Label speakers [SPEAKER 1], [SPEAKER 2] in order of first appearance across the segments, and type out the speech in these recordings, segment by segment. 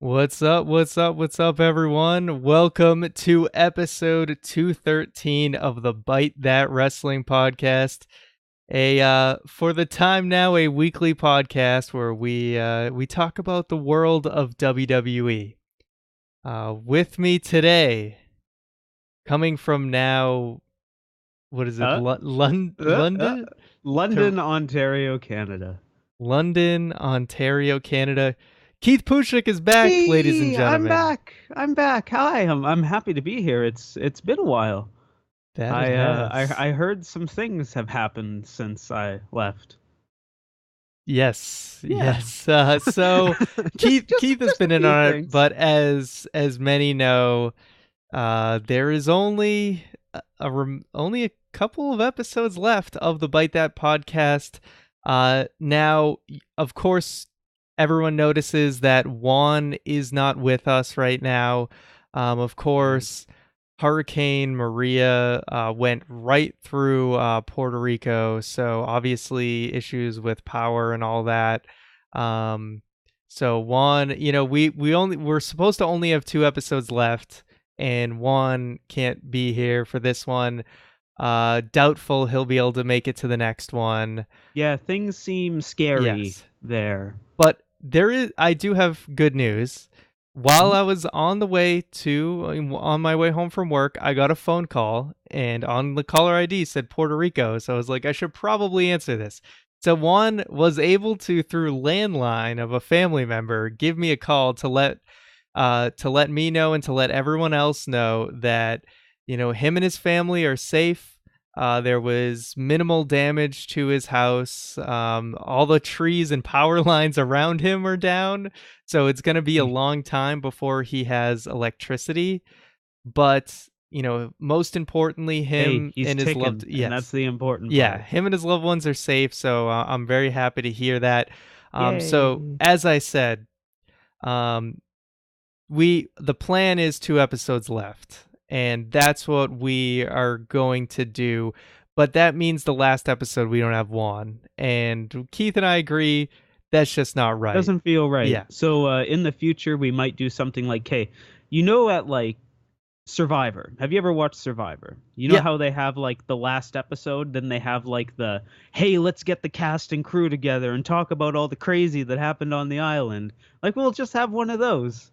[SPEAKER 1] What's up? What's up? What's up, everyone? Welcome to episode 213 of the Byte That Wrestling podcast. For the time now, a weekly podcast where we talk about the world of WWE. With me today, coming from now, what is it? London,
[SPEAKER 2] London, Ontario, Canada.
[SPEAKER 1] London, Ontario, Canada. Keith Pushik is back,
[SPEAKER 2] Hey,
[SPEAKER 1] ladies and gentlemen.
[SPEAKER 2] I'm back. Hi, I'm happy to be here. It's been a while.
[SPEAKER 1] That it has.
[SPEAKER 2] I heard some things have happened since I left.
[SPEAKER 1] Yes,
[SPEAKER 2] Yeah.
[SPEAKER 1] yes. So Keith has been in on it,
[SPEAKER 2] things.
[SPEAKER 1] but as many know, there is only only a couple of episodes left of the Byte That podcast. Now, of course, everyone notices that Juan is not with us right now. Of course, Hurricane Maria went right through Puerto Rico, so obviously issues with power and all that. So Juan, we're supposed to only have 2 episodes left, and Juan can't be here for this one. Doubtful he'll be able to make it to the next one.
[SPEAKER 2] Yeah, things seem scary
[SPEAKER 1] Yes.
[SPEAKER 2] there.
[SPEAKER 1] But I do have good news. While I was on my way home from work, I got a phone call, and on the caller ID said Puerto Rico. So I was like, I should probably answer this. So Juan was able to, through landline of a family member, give me a call to let me know and to let everyone else know that, him and his family are safe. There was minimal damage to his house. All the trees and power lines around him are down. So it's going to be a long time before he has electricity. But, most importantly, him
[SPEAKER 2] he's
[SPEAKER 1] and his
[SPEAKER 2] ticking,
[SPEAKER 1] loved... Yes.
[SPEAKER 2] and that's the important part.
[SPEAKER 1] Yeah, him and his loved ones are safe. So I'm very happy to hear that. So
[SPEAKER 2] Yay.
[SPEAKER 1] as I said, the plan is 2 episodes left, and that's what we are going to do. But that means the last episode we don't have Juan, and Keith and I agree that's just not right.
[SPEAKER 2] Doesn't feel right.
[SPEAKER 1] Yeah.
[SPEAKER 2] So in the future we might do something like, at like Survivor. Have you ever watched Survivor? You know how they have like the last episode, then they have like the, hey, let's get the cast and crew together and talk about all the crazy that happened on the island. Like, we'll just have one of those.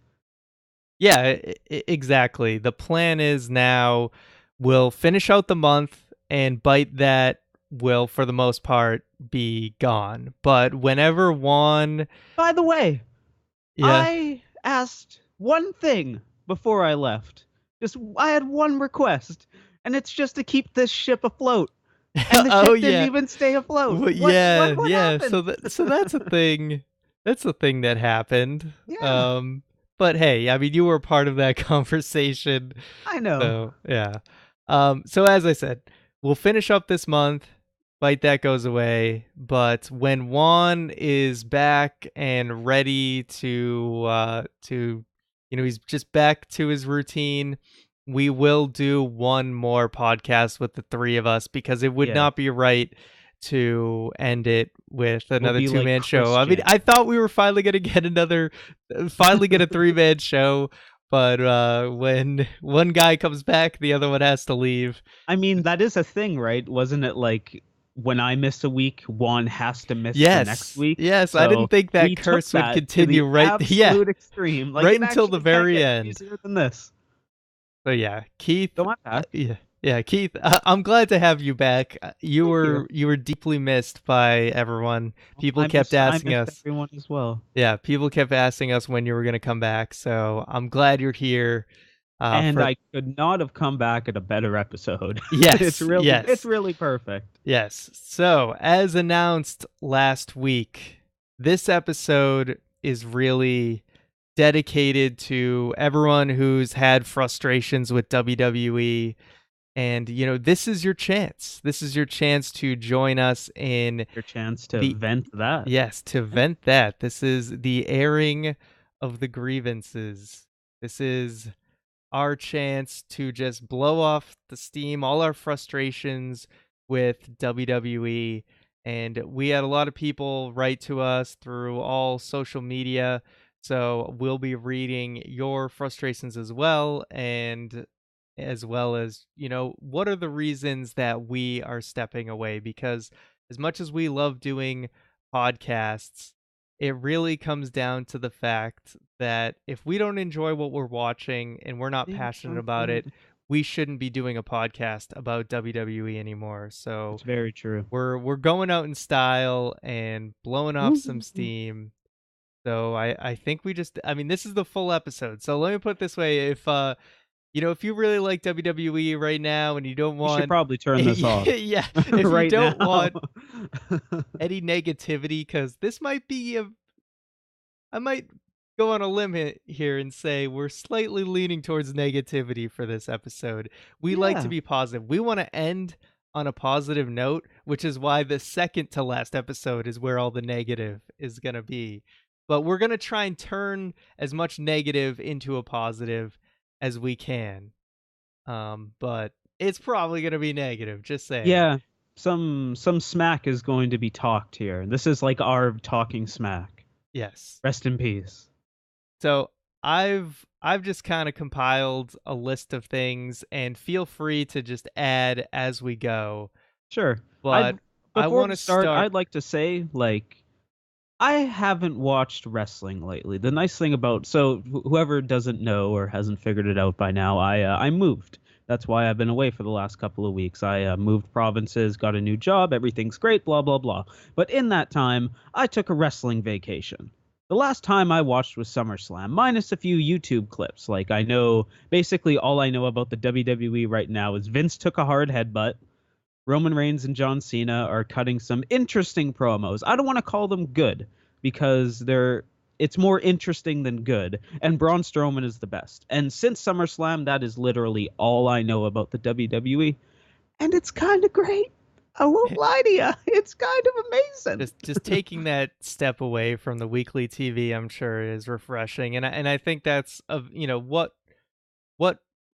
[SPEAKER 1] Yeah, exactly. The plan is now we'll finish out the month, and Byte That will, for the most part, be gone. But whenever Juan...
[SPEAKER 2] By the way,
[SPEAKER 1] yeah.
[SPEAKER 2] I asked one thing before I left. I had one request, and it's just to keep this ship afloat. And the ship didn't even stay afloat. What happened?
[SPEAKER 1] So that's a thing. That's a thing that happened.
[SPEAKER 2] Yeah.
[SPEAKER 1] But hey, I mean, you were part of that conversation.
[SPEAKER 2] I know.
[SPEAKER 1] So, yeah. So as I said, we'll finish up this month. Byte That goes away. But when Juan is back and ready to he's just back to his routine, we will do one more podcast with the 3 of us, because it would not be right to end it with another 2-man show. I mean, I thought we were finally going to get a 3-man show, but when one guy comes back, the other one has to leave.
[SPEAKER 2] I mean, that is a thing, right? Wasn't it like when I miss a week, Juan has to miss the next week?
[SPEAKER 1] Yes, so I didn't think that curse would continue
[SPEAKER 2] extreme. Like,
[SPEAKER 1] right until the very end.
[SPEAKER 2] Easier than this.
[SPEAKER 1] So yeah, Keith.
[SPEAKER 2] Go on back.
[SPEAKER 1] Yeah, Keith, I'm glad to have you back. You were deeply missed by everyone. People kept asking us.
[SPEAKER 2] Everyone as well.
[SPEAKER 1] Yeah, people kept asking us when you were going to come back. So I'm glad you're here.
[SPEAKER 2] And I could not have come back at a better episode.
[SPEAKER 1] Yes,
[SPEAKER 2] it's really perfect.
[SPEAKER 1] Yes. So as announced last week, this episode is really dedicated to everyone who's had frustrations with WWE. And, this is your chance. This is your chance to join us in...
[SPEAKER 2] Your chance to vent that.
[SPEAKER 1] Yes, to vent that. This is the airing of the grievances. This is our chance to just blow off the steam, all our frustrations with WWE. And we had a lot of people write to us through all social media So we'll be reading your frustrations as well, and as well as, what are the reasons that we are stepping away? Because as much as we love doing podcasts, it really comes down to the fact that if we don't enjoy what we're watching and we're not
[SPEAKER 2] Think
[SPEAKER 1] passionate about
[SPEAKER 2] something.
[SPEAKER 1] it, we shouldn't be doing a podcast about WWE anymore. So
[SPEAKER 2] It's very true.
[SPEAKER 1] we're going out in style and blowing off some
[SPEAKER 2] Woo.
[SPEAKER 1] steam. So I think this is the full episode. So let me put it this way, if you really like WWE right now and you don't
[SPEAKER 2] You should
[SPEAKER 1] want
[SPEAKER 2] probably turn this off
[SPEAKER 1] yeah, if you
[SPEAKER 2] right
[SPEAKER 1] don't
[SPEAKER 2] now.
[SPEAKER 1] want any negativity, cuz this might be I might go on a limb here and say we're slightly leaning towards negativity for this episode. We like to
[SPEAKER 2] Yeah.
[SPEAKER 1] be positive. We want to end on a positive note, which is why the second to last episode is where all the negative is going to be. But we're going to try and turn as much negative into a positive as we can. But it's probably going to be negative, just saying.
[SPEAKER 2] Yeah. Some smack is going to be talked here. This is like our talking smack.
[SPEAKER 1] Yes.
[SPEAKER 2] Rest in peace.
[SPEAKER 1] So I've just kind of compiled a list of things, and feel free to just add as we go.
[SPEAKER 2] Sure.
[SPEAKER 1] But I
[SPEAKER 2] Before
[SPEAKER 1] want
[SPEAKER 2] we
[SPEAKER 1] to
[SPEAKER 2] start,
[SPEAKER 1] start.
[SPEAKER 2] I'd like to say, like, I haven't watched wrestling lately. The nice thing about whoever doesn't know or hasn't figured it out by now, I moved. That's why I've been away for the last couple of weeks. I moved provinces, got a new job, everything's great, blah blah blah. But in that time, I took a wrestling vacation. The last time I watched was SummerSlam, minus a few YouTube clips. Like I know basically all I know about the WWE right now is Vince took a hard headbutt. Roman Reigns and John Cena are cutting some interesting promos. I don't want to call them good because it's more interesting than good. And Braun Strowman is the best. And since SummerSlam, that is literally all I know about the WWE. And it's kind of great. I won't lie to you. It's kind of amazing.
[SPEAKER 1] Just taking that step away from the weekly TV, I'm sure is refreshing, and I think that's what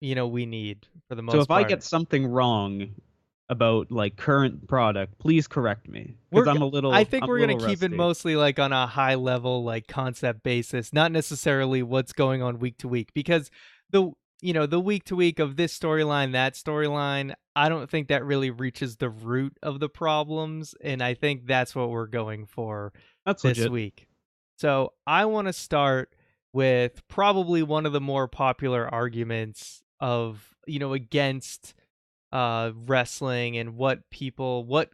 [SPEAKER 1] we need for the
[SPEAKER 2] So
[SPEAKER 1] most
[SPEAKER 2] if I
[SPEAKER 1] part.
[SPEAKER 2] get something wrong about like current product, please correct me because
[SPEAKER 1] We're I think
[SPEAKER 2] I'm a
[SPEAKER 1] we're gonna
[SPEAKER 2] little
[SPEAKER 1] keep it
[SPEAKER 2] rusty.
[SPEAKER 1] mostly like on a high level, like concept basis, not necessarily what's going on week to week, because the the week to week of this storyline, that storyline, I don't think that really reaches the root of the problems, and I think that's what we're going for
[SPEAKER 2] That's
[SPEAKER 1] this
[SPEAKER 2] legit.
[SPEAKER 1] week. So I want to start with probably one of the more popular arguments of against wrestling and what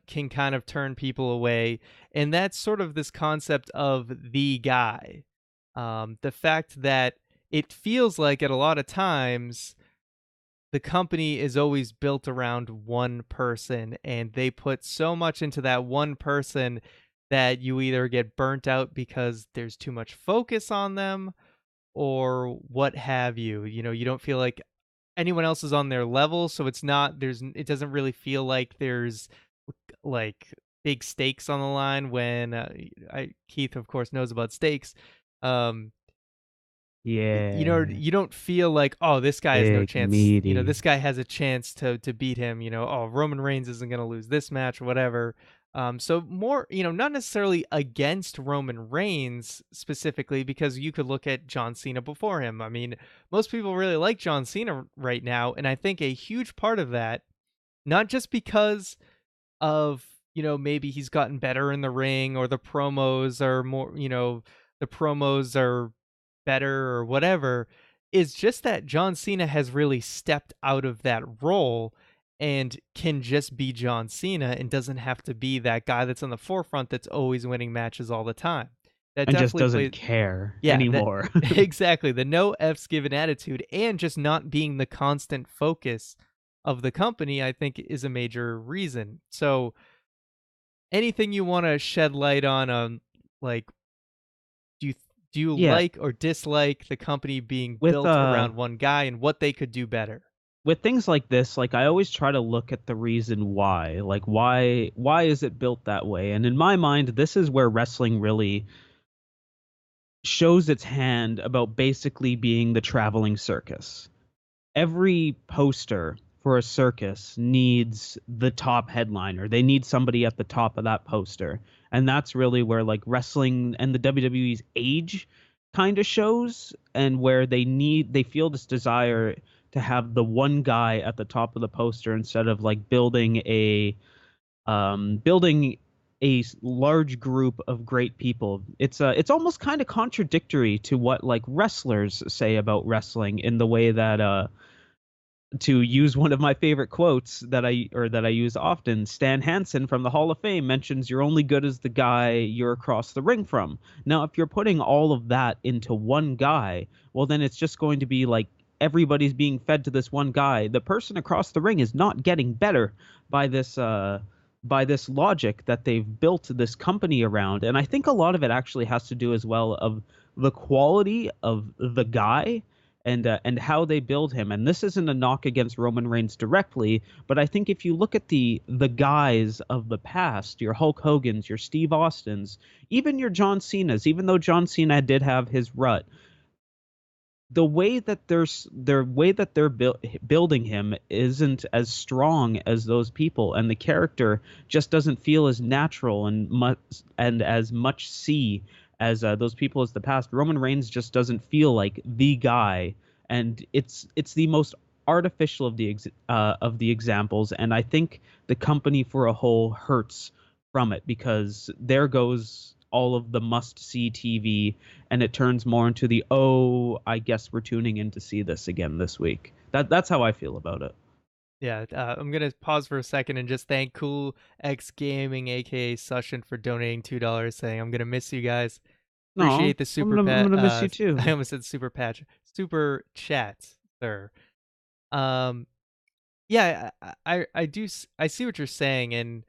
[SPEAKER 1] can kind of turn people away, and that's sort of this concept of the guy. The fact that it feels like at a lot of times the company is always built around one person, and they put so much into that one person that you either get burnt out because there's too much focus on them or what have you. You don't feel like anyone else is on their level, so it doesn't really feel like there's like big stakes on the line when Keith of course knows about stakes. um
[SPEAKER 2] Yeah.
[SPEAKER 1] you don't feel like, oh, this guy has no
[SPEAKER 2] Big
[SPEAKER 1] chance,
[SPEAKER 2] meaty.
[SPEAKER 1] this guy has a chance to beat him, oh, Roman Reigns isn't going to lose this match or whatever. So more, not necessarily against Roman Reigns specifically, because you could look at John Cena before him. I mean, most people really like John Cena right now, and I think a huge part of that, not just because of, maybe he's gotten better in the ring, or the promos are more, the promos are better or whatever, is just that John Cena has really stepped out of that role and can just be John Cena and doesn't have to be that guy that's on the forefront that's always winning matches all the time. That
[SPEAKER 2] And just
[SPEAKER 1] definitely
[SPEAKER 2] doesn't
[SPEAKER 1] plays,
[SPEAKER 2] care
[SPEAKER 1] yeah, that
[SPEAKER 2] anymore.
[SPEAKER 1] exactly, the no F's given attitude, and just not being the constant focus of the company, I think is a major reason. So anything you want to shed light on, like, do you do you
[SPEAKER 2] Yeah,
[SPEAKER 1] like or dislike the company being
[SPEAKER 2] with
[SPEAKER 1] built around one guy and what they could do better?
[SPEAKER 2] with things like this, like I always try to look at the reason why. Like why is it built that way? And in my mind, this is where wrestling really shows its hand about basically being the traveling circus. Every poster for a circus needs the top headliner. They need somebody at the top of that poster. And that's really where like wrestling and the WWE's age kind of shows, and where they feel this desire to have the one guy at the top of the poster instead of like building a large group of great people. It's almost kind of contradictory to what like wrestlers say about wrestling, in the way that to use one of my favorite quotes that I use often, Stan Hansen from the Hall of Fame mentions you're only good as the guy you're across the ring from. Now, if you're putting all of that into one guy, well, then it's just going to be like everybody's being fed to this one guy. The person across the ring is not getting better by this logic that they've built this company around. And I think a lot of it actually has to do as well of the quality of the guy and how they build him. And this isn't a knock against Roman Reigns directly, but I think if you look at the guys of the past, your Hulk Hogan's, your Steve Austin's, even your John Cena's, even though John Cena did have his rut, the way that they're building him isn't as strong as those people, and the character just doesn't feel as natural and as much C as those people as the past. Roman Reigns just doesn't feel like the guy, and it's the most artificial of the examples, and I think the company for a whole hurts from it, because there goes all of the must-see TV, and it turns more into the, oh, I guess we're tuning in to see this again this week. That's how I feel about it.
[SPEAKER 1] Yeah, I'm gonna pause for a second and just thank Cool X Gaming, aka Sushin, for donating $2, saying I'm gonna miss you guys.
[SPEAKER 2] No,
[SPEAKER 1] Appreciate the
[SPEAKER 2] I'm gonna miss you
[SPEAKER 1] I
[SPEAKER 2] too.
[SPEAKER 1] almost said super chat, sir. Um, yeah, I see what you're saying, and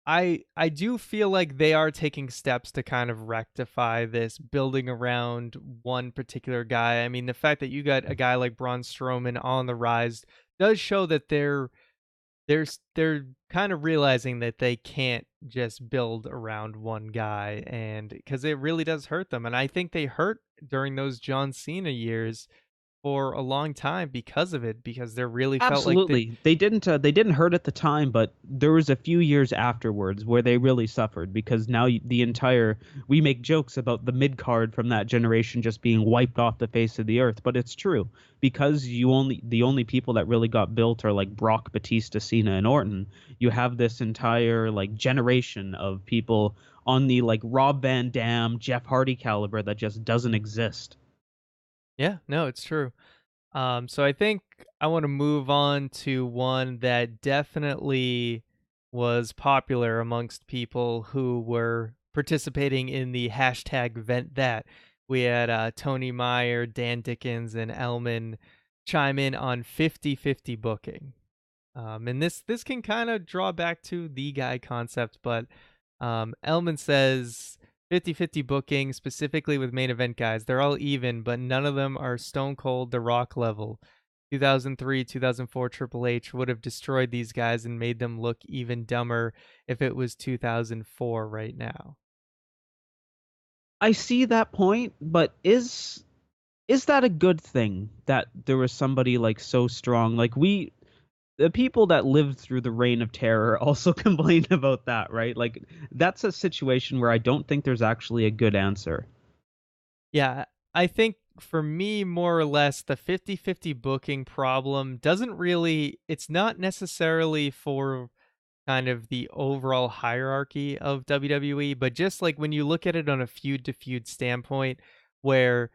[SPEAKER 1] I do feel like they are taking steps to kind of rectify this, building around one particular guy. I mean, the fact that you got a guy like Braun Strowman on the rise does show that they're kind of realizing that they can't just build around one guy, and because it really does hurt them. And I think they hurt during those John Cena years for a long time because of it, because there really felt like
[SPEAKER 2] Absolutely. They didn't hurt at the time, but there was a few years afterwards where they really suffered, because now the entire we make jokes about the mid card from that generation just being wiped off the face of the earth, but it's true, because the only people that really got built are like Brock, Batista, Cena, and Orton. You have this entire like generation of people on the like Rob Van Dam, Jeff Hardy caliber that just doesn't exist.
[SPEAKER 1] yeah, no, it's true. So I think I want to move on to one that definitely was popular amongst people who were participating in the hashtag vent that. We had Tony Meier, Dan Dickens, and Elmin chime in on 50-50 booking. And this can kind of draw back to the guy concept, but Elman says 50-50 booking, specifically with main event guys. They're all even, but none of them are Stone Cold The Rock level. 2003, 2004 Triple H would have destroyed these guys and made them look even dumber if it was 2004 right now.
[SPEAKER 2] I see that point, but is that a good thing that there was somebody like so strong? Like the people that lived through the reign of terror also complained about that, right? Like that's a situation where I don't think there's actually a good answer.
[SPEAKER 1] Yeah, I think for me, more or less, the 50-50 booking problem doesn't really, it's not necessarily for kind of the overall hierarchy of WWE, but just like when you look at it on a feud to feud standpoint, where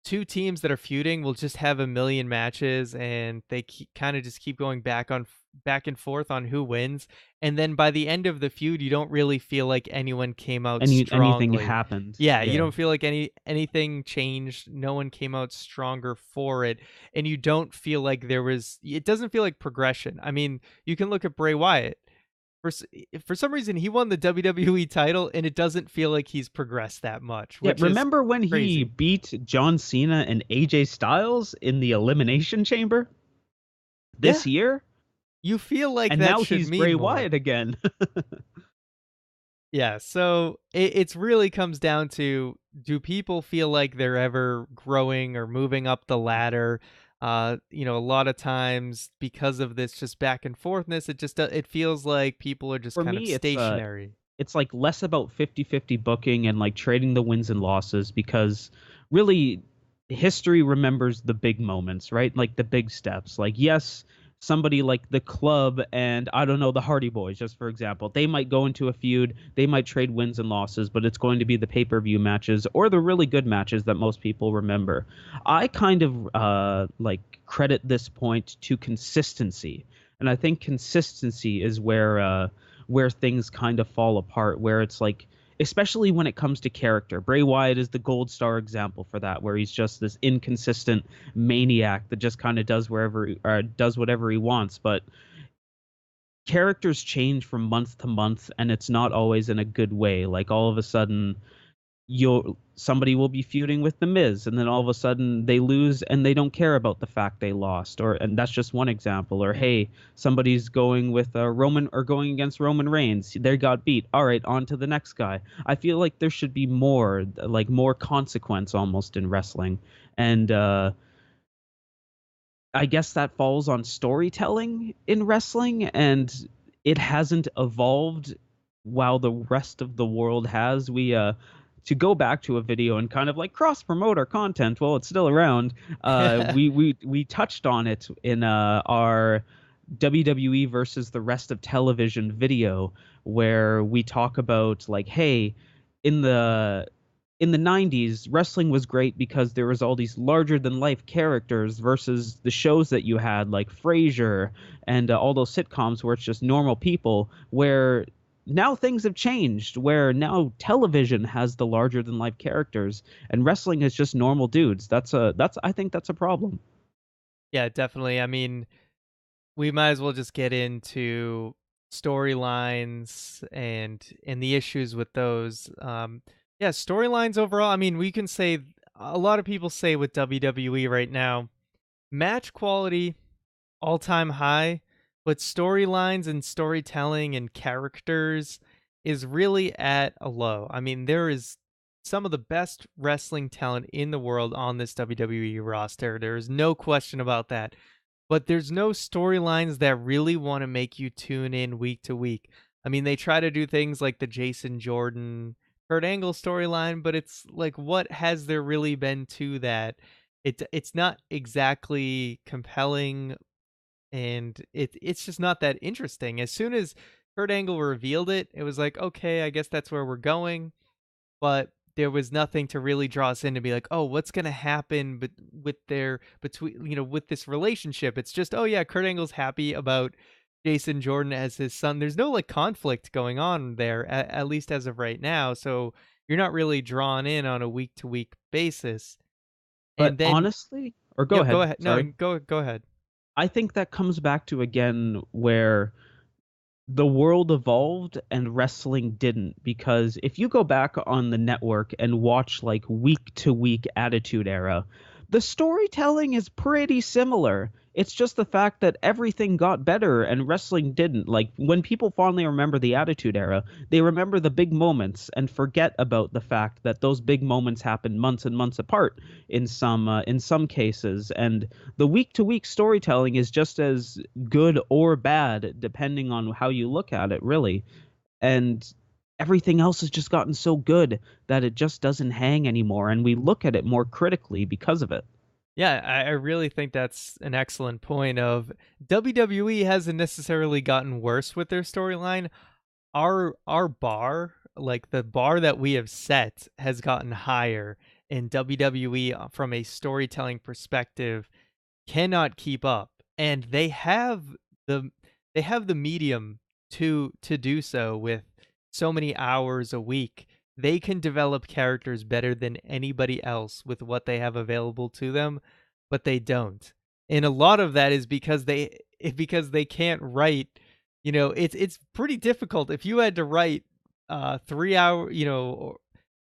[SPEAKER 1] two teams that are feuding will just have a million matches and they kind of just keep going back and forth on who wins, and then by the end of the feud you don't really feel like anyone came out
[SPEAKER 2] Anything
[SPEAKER 1] strongly.
[SPEAKER 2] happened.
[SPEAKER 1] Yeah, you
[SPEAKER 2] Yeah.
[SPEAKER 1] don't feel like anything changed, no one came out stronger for it, and you don't feel like it doesn't feel like progression. I mean, you can look at Bray Wyatt. For some reason he won the WWE title and it doesn't feel like he's progressed that much,
[SPEAKER 2] Yeah,
[SPEAKER 1] which is
[SPEAKER 2] remember when he
[SPEAKER 1] crazy.
[SPEAKER 2] beat John Cena and AJ Styles in the Elimination Chamber
[SPEAKER 1] Yeah,
[SPEAKER 2] this year?
[SPEAKER 1] you feel like
[SPEAKER 2] And
[SPEAKER 1] that
[SPEAKER 2] now
[SPEAKER 1] should
[SPEAKER 2] he's
[SPEAKER 1] mean
[SPEAKER 2] Bray
[SPEAKER 1] more.
[SPEAKER 2] Wyatt again.
[SPEAKER 1] Yeah, so it's really comes down to, do people feel like they're ever growing or moving up the ladder? A lot of times because of this just back and forthness, it feels like people are just
[SPEAKER 2] For
[SPEAKER 1] kind of
[SPEAKER 2] me,
[SPEAKER 1] stationary.
[SPEAKER 2] it's like less about 50-50 booking and like trading the wins and losses, because really history remembers the big moments, right? Like the big steps. Like, yes, somebody like the Club and, I don't know, the Hardy Boys, just for example, they might go into a feud, they might trade wins and losses, but it's going to be the pay-per-view matches or the really good matches that most people remember. I kind of like credit this point to consistency. And I think consistency is where things kind of fall apart, where it's like, especially when it comes to character. Bray Wyatt is the gold star example for that, where he's just this inconsistent maniac that just kind of does whatever he wants. But characters change from month to month, and it's not always in a good way. Like, all of a sudden, somebody will be feuding with the Miz, and then all of a sudden they lose and they don't care about the fact they lost, and that's just one example. Or, hey, somebody's going with Roman, or going against Roman Reigns, they got beat, all right, on to the next guy. I feel like there should be more consequence almost in wrestling, and I guess that falls on storytelling in wrestling, and it hasn't evolved while the rest of the world has. We to go back to a video and kind of like cross promote our content while it's still around. We touched on it in our WWE versus the rest of television video, where we talk about like, hey, in the 90s, wrestling was great because there was all these larger than life characters versus the shows that you had like Frasier and all those sitcoms where it's just normal people, where now things have changed, where now television has the larger than life characters and wrestling is just normal dudes. I think that's a problem.
[SPEAKER 1] Yeah, definitely. I mean, we might as well just get into storylines and the issues with those. Yeah, storylines overall. I mean, we can say a lot of people say with WWE right now, match quality all time high, but storylines and storytelling and characters is really at a low. I mean, there is some of the best wrestling talent in the world on this WWE roster. There is no question about that. But there's no storylines that really want to make you tune in week to week. I mean, they try to do things like the Jason Jordan, Kurt Angle storyline, but it's like, what has there really been to that? It's not exactly compelling, and it's just not that interesting. As soon as Kurt Angle revealed it, it was like, okay, I guess that's where we're going. But there was nothing to really draw us in to be like, oh, what's gonna happen with their between with this relationship. It's just, oh yeah, Kurt Angle's happy about Jason Jordan as his son. There's no like conflict going on there, at least as of right now. So you're not really drawn in on a week to week basis.
[SPEAKER 2] But
[SPEAKER 1] And then,
[SPEAKER 2] honestly, or go
[SPEAKER 1] yeah, go
[SPEAKER 2] ahead,
[SPEAKER 1] ahead. No,
[SPEAKER 2] sorry.
[SPEAKER 1] go ahead.
[SPEAKER 2] I think that comes back to, again, where the world evolved and wrestling didn't. Because if you go back on the network and watch like week to week Attitude Era, the storytelling is pretty similar. It's just the fact that everything got better and wrestling didn't. Like, when people fondly remember the Attitude Era, they remember the big moments and forget about the fact that those big moments happened months and months apart in some cases. And the week to week storytelling is just as good or bad depending on how you look at it, really. And everything else has just gotten so good that it just doesn't hang anymore, and we look at it more critically because of it.
[SPEAKER 1] Yeah, I really think that's an excellent point of WWE hasn't necessarily gotten worse with their storyline. Our bar, like the bar that we have set, has gotten higher, and WWE from a storytelling perspective cannot keep up. And the they have the medium to do so with so many hours a week. They can develop characters better than anybody else with what they have available to them, but they don't. And a lot of that is because they can't write. It's pretty difficult if you had to write 3 hour,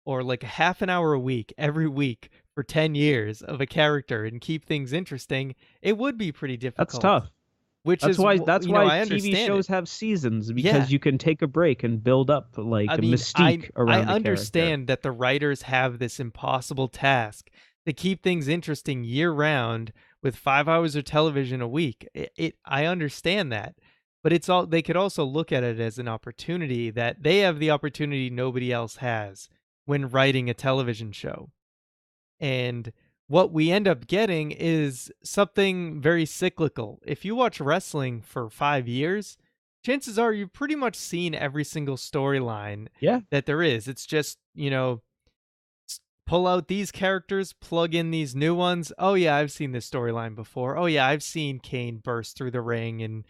[SPEAKER 1] or like a half an hour a week every week for 10 years of a character and keep things interesting. It would be pretty
[SPEAKER 2] That's
[SPEAKER 1] difficult,
[SPEAKER 2] tough.
[SPEAKER 1] which
[SPEAKER 2] That's
[SPEAKER 1] is,
[SPEAKER 2] why that's why
[SPEAKER 1] I
[SPEAKER 2] TV
[SPEAKER 1] understand it.
[SPEAKER 2] shows have seasons,
[SPEAKER 1] Yeah.
[SPEAKER 2] because you can take a break and build up like
[SPEAKER 1] I
[SPEAKER 2] a
[SPEAKER 1] mean, I
[SPEAKER 2] mystique
[SPEAKER 1] I
[SPEAKER 2] around the character.
[SPEAKER 1] understand that the writers have this impossible task to keep things interesting year round with 5 hours of television a week. I understand that. but they could also look at it as an opportunity that they have the opportunity nobody else has when writing a television show. And what we end up getting is something very cyclical. If you watch wrestling for 5 years, chances are you've pretty much seen every single storyline
[SPEAKER 2] Yeah,
[SPEAKER 1] that there is. It's just, pull out these characters, plug in these new ones. Oh yeah, I've seen this storyline before. Oh yeah, I've seen Kane burst through the ring and,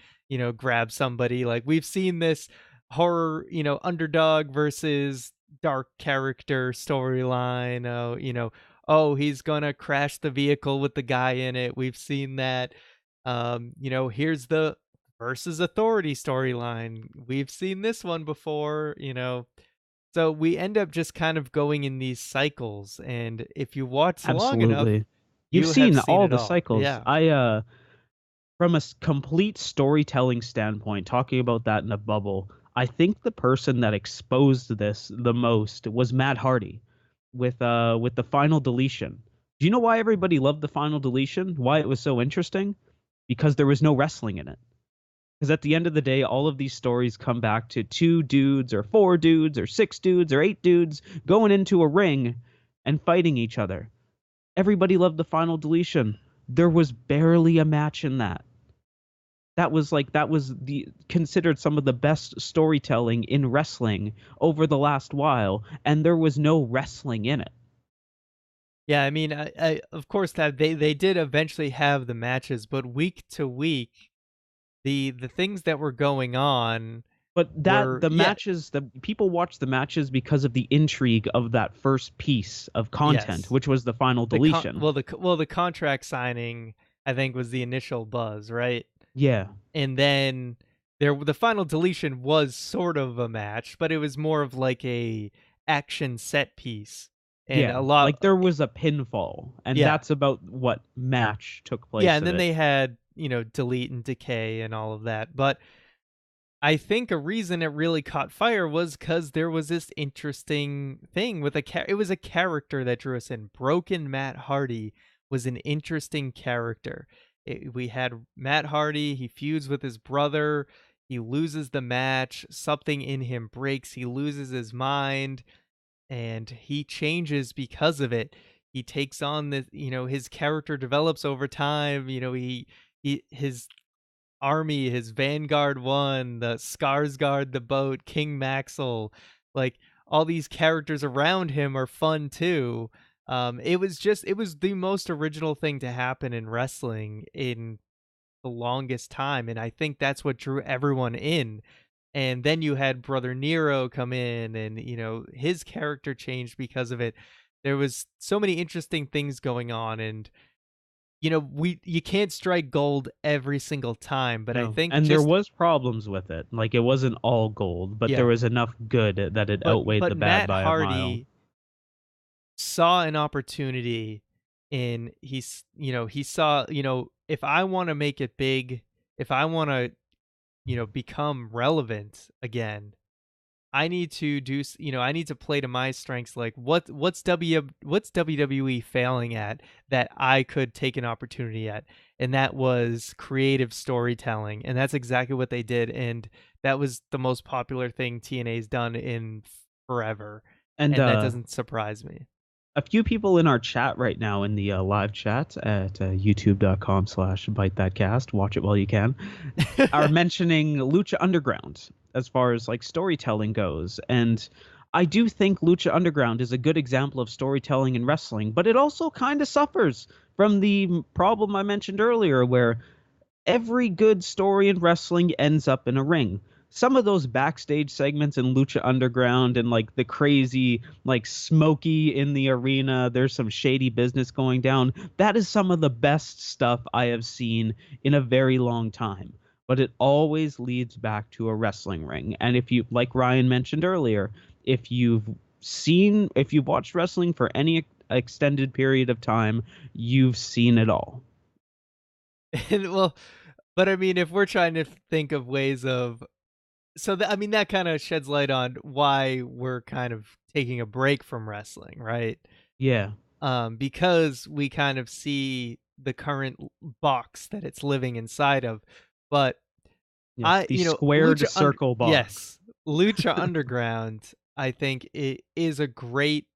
[SPEAKER 1] grab somebody. Like we've seen this horror, underdog versus dark character storyline. Oh, oh, he's gonna crash the vehicle with the guy in it. We've seen that. Here's the versus authority storyline. We've seen this one before. So we end up just kind of going in these cycles, and if you watch long enough,
[SPEAKER 2] absolutely. You've
[SPEAKER 1] you have
[SPEAKER 2] seen
[SPEAKER 1] seen
[SPEAKER 2] all
[SPEAKER 1] it
[SPEAKER 2] the
[SPEAKER 1] all.
[SPEAKER 2] cycles.
[SPEAKER 1] Yeah.
[SPEAKER 2] From a complete storytelling standpoint, talking about that in a bubble, I think the person that exposed this the most was Matt Hardy with the final deletion. Do you know why everybody loved the final deletion? Why it was so interesting? Because there was no wrestling in it. Because at the end of the day, all of these stories come back to 2 dudes or 4 dudes or 6 dudes or 8 dudes going into a ring and fighting each other. Everybody loved the final deletion. There was barely a match in that. That was the considered some of the best storytelling in wrestling over the last while, and there was no wrestling in it.
[SPEAKER 1] Yeah, I mean, of course that they did eventually have the matches, but week to week, the things that were going on
[SPEAKER 2] But that
[SPEAKER 1] were,
[SPEAKER 2] the
[SPEAKER 1] yeah,
[SPEAKER 2] matches, the people watched the matches because of the intrigue of that first piece of content,
[SPEAKER 1] yes.
[SPEAKER 2] which was the final deletion.
[SPEAKER 1] The contract signing I think was the initial buzz, right?
[SPEAKER 2] Yeah,
[SPEAKER 1] And then the final deletion was sort of a match, but it was more of like a action set piece. And
[SPEAKER 2] yeah.
[SPEAKER 1] a lot
[SPEAKER 2] Like there was a pinfall, and
[SPEAKER 1] yeah.
[SPEAKER 2] that's about what match took
[SPEAKER 1] Yeah,
[SPEAKER 2] place
[SPEAKER 1] and
[SPEAKER 2] of
[SPEAKER 1] then
[SPEAKER 2] it.
[SPEAKER 1] they had, delete and decay and all of that. But I think a reason it really caught fire was because there was this interesting thing with it was a character that drew us in. Broken Matt Hardy was an interesting character. We had Matt Hardy, he feuds with his brother, he loses the match, something in him breaks, he loses his mind, and he changes because of it. He takes on his character develops over time. His army, his Vanguard One, the Skarsgård, the boat, King Maxwell, like all these characters around him are fun too. It was the most original thing to happen in wrestling in the longest time, and I think that's what drew everyone in. And then you had Brother Nero come in, and his character changed because of it. There was so many interesting things going on, and you can't strike gold every single time, but I
[SPEAKER 2] No,
[SPEAKER 1] think
[SPEAKER 2] and there
[SPEAKER 1] just
[SPEAKER 2] was problems with it. Like it wasn't all gold, but there
[SPEAKER 1] yeah,
[SPEAKER 2] was enough good that it outweighed
[SPEAKER 1] but
[SPEAKER 2] the bad
[SPEAKER 1] Matt
[SPEAKER 2] by a mile.
[SPEAKER 1] Hardy saw an opportunity in he saw, if I want to make it big, if I want to, become relevant again, I need to I need to play to my strengths. Like what's WWE failing at that I could take an opportunity at, and that was creative storytelling, and that's exactly what they did, and that was the most popular thing TNA's done in forever,
[SPEAKER 2] And
[SPEAKER 1] and that doesn't surprise me.
[SPEAKER 2] a few people in our chat right now in the live chat at youtube.com/bytethatcast, watch it while you can, are mentioning Lucha Underground as far as like storytelling goes. And I do think Lucha Underground is a good example of storytelling in wrestling, but it also kind of suffers from the problem I mentioned earlier where every good story in wrestling ends up in a ring. Some of those backstage segments in Lucha Underground and like the crazy, like smoky in the arena, there's some shady business going down. That is some of the best stuff I have seen in a very long time. But it always leads back to a wrestling ring. And if you, like Ryan mentioned earlier, if you've watched wrestling for any extended period of time, you've seen it all.
[SPEAKER 1] And well, but I mean, if we're trying to think of ways of I mean, that kind of sheds light on why we're kind of taking a break from wrestling, right?
[SPEAKER 2] Yeah.
[SPEAKER 1] Because we kind of see the current box that it's living inside of. But
[SPEAKER 2] Yes, the squared circle box.
[SPEAKER 1] Yes, Lucha Underground, I think it is a great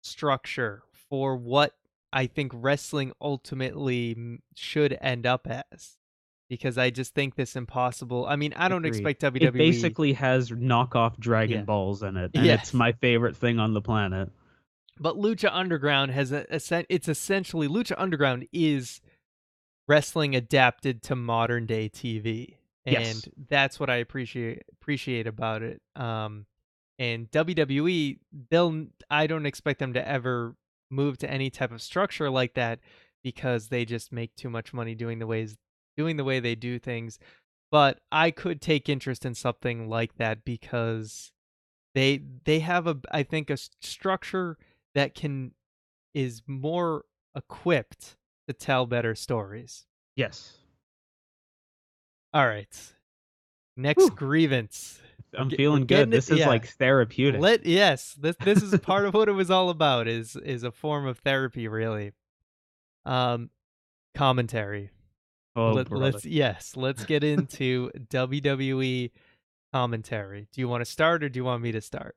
[SPEAKER 1] structure for what I think wrestling ultimately should end up as. Because I just think this impossible. I mean, I don't
[SPEAKER 2] Agreed.
[SPEAKER 1] expect WWE.
[SPEAKER 2] It basically has knockoff Dragon
[SPEAKER 1] Yeah.
[SPEAKER 2] Balls in it, and
[SPEAKER 1] Yes.
[SPEAKER 2] it's my favorite thing on the planet.
[SPEAKER 1] But Lucha Underground has it's essentially Lucha Underground is wrestling adapted to modern day TV, and
[SPEAKER 2] Yes.
[SPEAKER 1] that's what I appreciate about it. And WWE, I don't expect them to ever move to any type of structure like that because they just make too much money doing the way they do things. But I could take interest in something like that because they have I think a structure that is more equipped to tell better stories.
[SPEAKER 2] Yes.
[SPEAKER 1] All right. Next
[SPEAKER 2] Whew.
[SPEAKER 1] grievance.
[SPEAKER 2] I'm feeling good. This is like therapeutic.
[SPEAKER 1] Yes, this is part of what it was all about. Is a form of therapy, really. Commentary.
[SPEAKER 2] Oh,
[SPEAKER 1] Let's get into WWE commentary. Do you want to start or do you want me to start?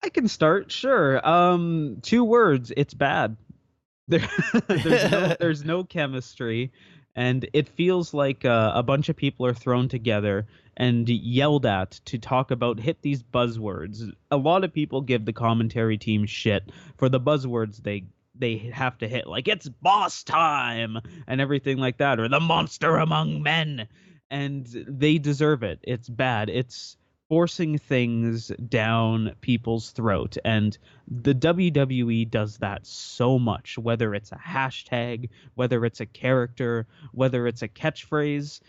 [SPEAKER 2] I can start, sure. 2 words. It's bad. There's no chemistry, and it feels like a bunch of people are thrown together and yelled at to talk about hit these buzzwords. A lot of people give the commentary team shit for the buzzwords they have to hit, like it's boss time and everything like that, or the monster among men, and they deserve it. It's bad. It's forcing things down people's throat, and the WWE does that so much, whether it's a hashtag, whether it's a character, whether it's a catchphrase.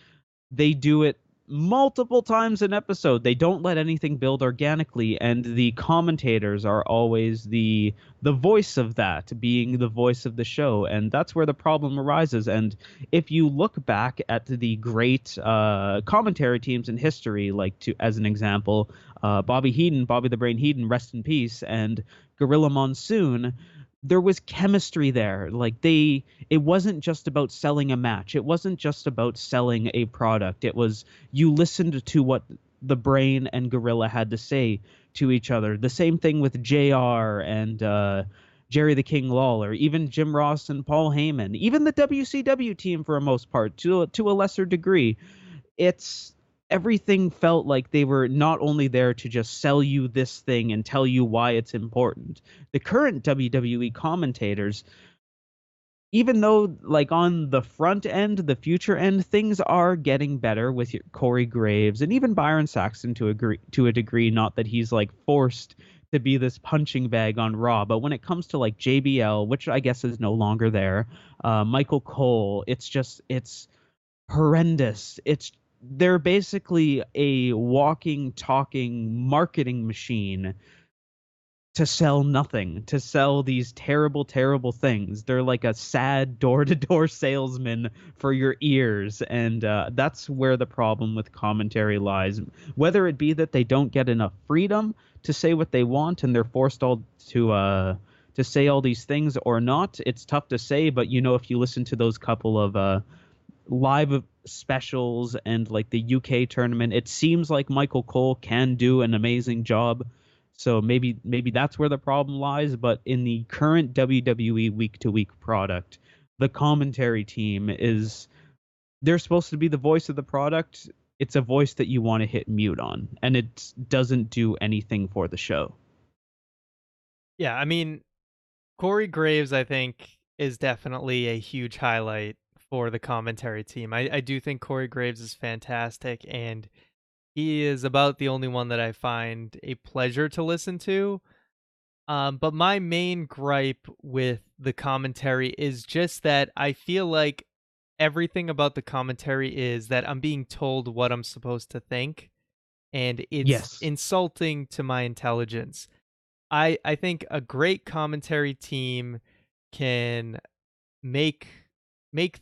[SPEAKER 2] They do it multiple times an episode. They don't let anything build organically, and the commentators are always the voice of that, being the voice of the show, and that's where the problem arises. And if you look back at the great commentary teams in history, like as an example, Bobby the Brain Heenan, rest in peace, and Gorilla Monsoon, there was chemistry there. Like it wasn't just about selling a match. It wasn't just about selling a product. It was, you listened to what the Brain and Gorilla had to say to each other. The same thing with JR and Jerry the King Lawler, even Jim Ross and Paul Heyman, even the WCW team for a most part, to a lesser degree. Everything felt like they were not only there to just sell you this thing and tell you why it's important. The current WWE commentators, even though like on the front end, the future end, things are getting better with Corey Graves and even Byron Saxton to a degree, not that he's like forced to be this punching bag on Raw, but when it comes to like JBL, which I guess is no longer there, Michael Cole, it's horrendous. They're basically a walking, talking marketing machine to sell nothing, to sell these terrible, terrible things. They're like a sad door-to-door salesman for your ears, and that's where the problem with commentary lies. Whether it be that they don't get enough freedom to say what they want and they're forced all to say all these things or not, it's tough to say, but if you listen to those couple of live specials and like the UK tournament, it seems like Michael Cole can do an amazing job. So maybe that's where the problem lies. But in the current WWE week-to-week product, the commentary team they're supposed to be the voice of the product. It's a voice that you want to hit mute on, and it doesn't do anything for the show.
[SPEAKER 1] Yeah, I mean, Corey Graves, I think, is definitely a huge highlight for the commentary team. I do think Corey Graves is fantastic, and he is about the only one that I find a pleasure to listen to. But my main gripe with the commentary is just that I feel like everything about the commentary is that I'm being told what I'm supposed to think, and it's insulting to my intelligence. I think a great commentary team can make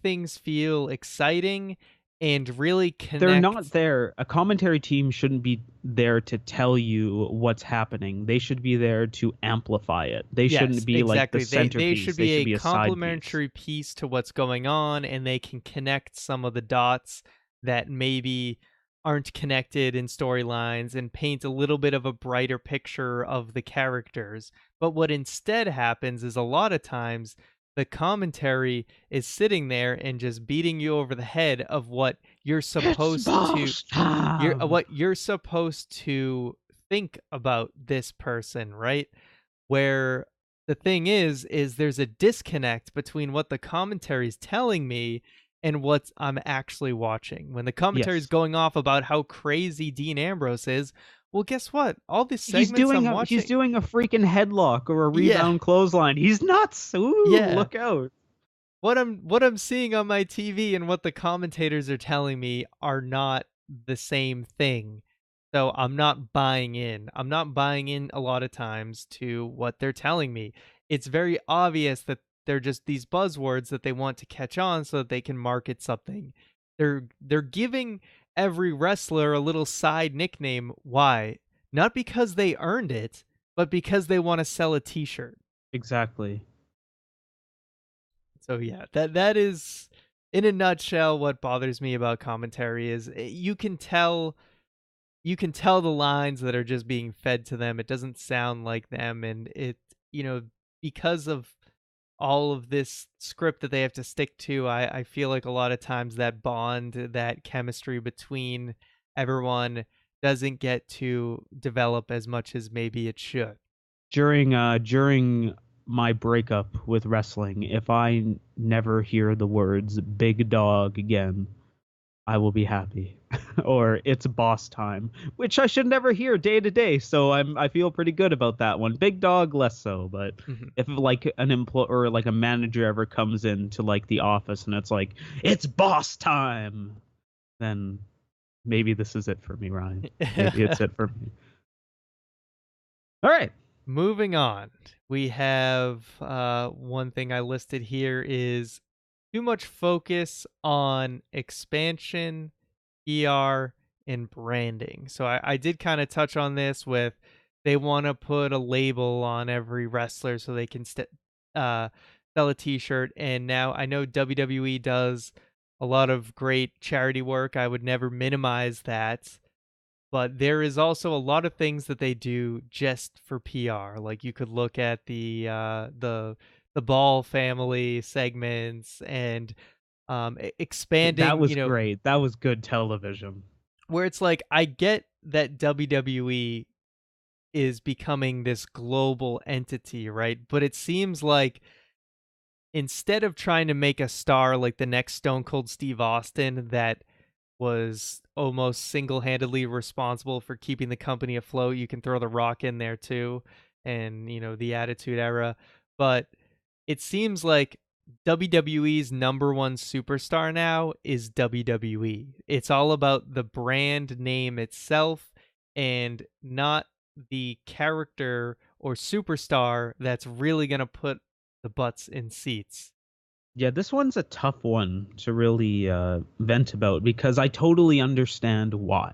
[SPEAKER 1] things feel exciting and really connect.
[SPEAKER 2] They're not there. A commentary team shouldn't be there to tell you what's happening. They should be there to amplify it. They shouldn't be like the centerpiece.
[SPEAKER 1] They should be a complementary piece to what's going on, and they can connect some of the dots that maybe aren't connected in storylines and paint a little bit of a brighter picture of the characters. But what instead happens is a lot of times the commentary is sitting there and just beating you over the head of what you're
[SPEAKER 2] It's
[SPEAKER 1] supposed to
[SPEAKER 2] boss time.
[SPEAKER 1] what you're supposed to think about this person, right? Where the thing is there's a disconnect between what the commentary is telling me and what I'm actually watching. When the commentary is
[SPEAKER 2] Yes.
[SPEAKER 1] going off about how crazy Dean Ambrose is, well, guess what? All these
[SPEAKER 2] He's
[SPEAKER 1] segments
[SPEAKER 2] doing
[SPEAKER 1] I'm
[SPEAKER 2] a he's
[SPEAKER 1] watching,
[SPEAKER 2] doing a freaking headlock or a
[SPEAKER 1] yeah,
[SPEAKER 2] rebound clothesline. He's nuts. Ooh,
[SPEAKER 1] yeah.
[SPEAKER 2] look out.
[SPEAKER 1] What I'm seeing on my TV and what the commentators are telling me are not the same thing. So I'm not buying in. I'm not buying in a lot of times to what they're telling me. It's very obvious that they're just these buzzwords that they want to catch on so that they can market something. They're giving every wrestler a little side nickname. Why? Not because they earned it, but because they want to sell a t-shirt.
[SPEAKER 2] Exactly.
[SPEAKER 1] So yeah, that is in a nutshell what bothers me about commentary is you can tell the lines that are just being fed to them. It doesn't sound like them, and you know because of all of this script that they have to stick to, I feel like a lot of times that bond, that chemistry between everyone doesn't get to develop as much as maybe it should.
[SPEAKER 2] During my breakup with wrestling, if I never hear the words big dog again, I will be happy. Or it's boss time, which I should never hear day to day, so I feel pretty good about that one. Big dog less so, but
[SPEAKER 1] Mhm.
[SPEAKER 2] if like an employee or like a manager ever comes into like the office and it's like it's boss time, then maybe this is it for me, Ryan. Maybe it's it for me. All right.
[SPEAKER 1] Moving on, we have one thing I listed here is too much focus on expansion, PR, and branding. So I did kind of touch on this with they want to put a label on every wrestler so they can uh, sell a T-shirt. And now I know WWE does a lot of great charity work. I would never minimize that, but there is also a lot of things that they do just for PR. Like you could look at the Ball family segments and
[SPEAKER 2] That
[SPEAKER 1] expanding,
[SPEAKER 2] was great. That was good television.
[SPEAKER 1] where it's like I get that WWE is becoming this global entity, right? But it seems like instead of trying to make a star like the next Stone Cold Steve Austin that was almost single-handedly responsible for keeping the company afloat. You can throw The Rock in there too, and the Attitude Era. But it seems like WWE's number one superstar now is WWE. It's all about the brand name itself and not the character or superstar that's really going to put the butts in seats.
[SPEAKER 2] Yeah, this one's a tough one to really vent about because I totally understand why.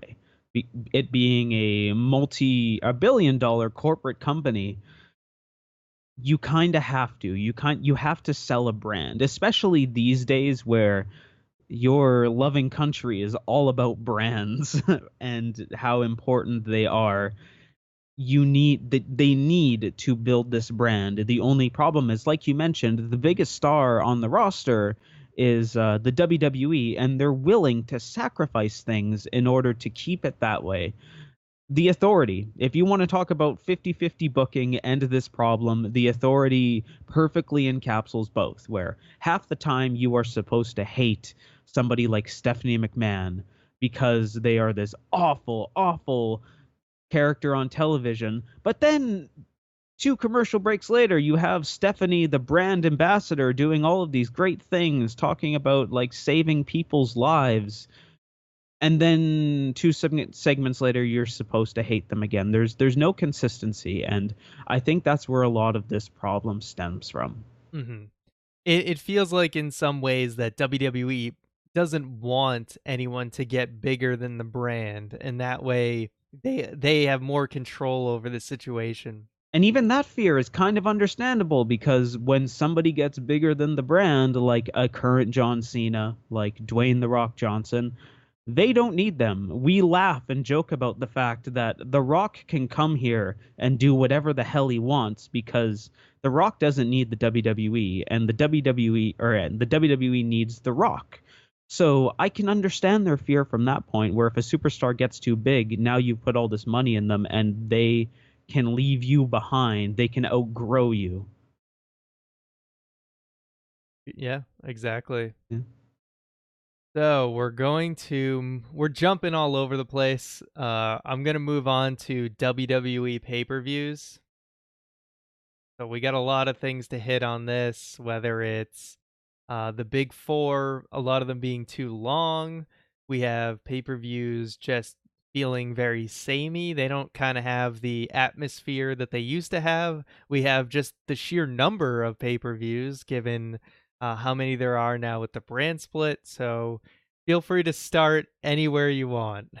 [SPEAKER 2] It being a billion-dollar corporate company, you kind of have to. You have to sell a brand, especially these days where your loving country is all about brands and how important they are. They need to build this brand. The only problem is, like you mentioned, the biggest star on the roster is the WWE, and they're willing to sacrifice things in order to keep it that way. The Authority, if you want to talk about 50-50 booking and this problem, the Authority perfectly encapsulates both, where half the time you are supposed to hate somebody like Stephanie McMahon because they are this awful, awful character on television. But then 2 commercial breaks later, you have Stephanie, the brand ambassador, doing all of these great things, talking about like saving people's lives. And then 2 segments later, you're supposed to hate them again. There's no consistency, and I think that's where a lot of this problem stems from.
[SPEAKER 1] hmm it feels like in some ways that WWE doesn't want anyone to get bigger than the brand, and that way they have more control over the situation.
[SPEAKER 2] And even that fear is kind of understandable because when somebody gets bigger than the brand, like a current John Cena, like Dwayne The Rock Johnson, They don't need them. We laugh and joke about the fact that The Rock can come here and do whatever the hell he wants because The Rock doesn't need the WWE and the WWE needs The Rock. So I can understand their fear from that point where if a superstar gets too big, now you've put all this money in them and they can leave you behind. They can outgrow you.
[SPEAKER 1] Yeah, exactly.
[SPEAKER 2] Yeah.
[SPEAKER 1] So we're jumping all over the place. I'm gonna move on to WWE pay-per-views. So we got a lot of things to hit on this, whether it's the big four, a lot of them being too long. We have pay-per-views just feeling very samey. They don't kind of have the atmosphere that they used to have. We have just the sheer number of pay-per-views, given how many there are now with the brand split. So feel free to start anywhere you want.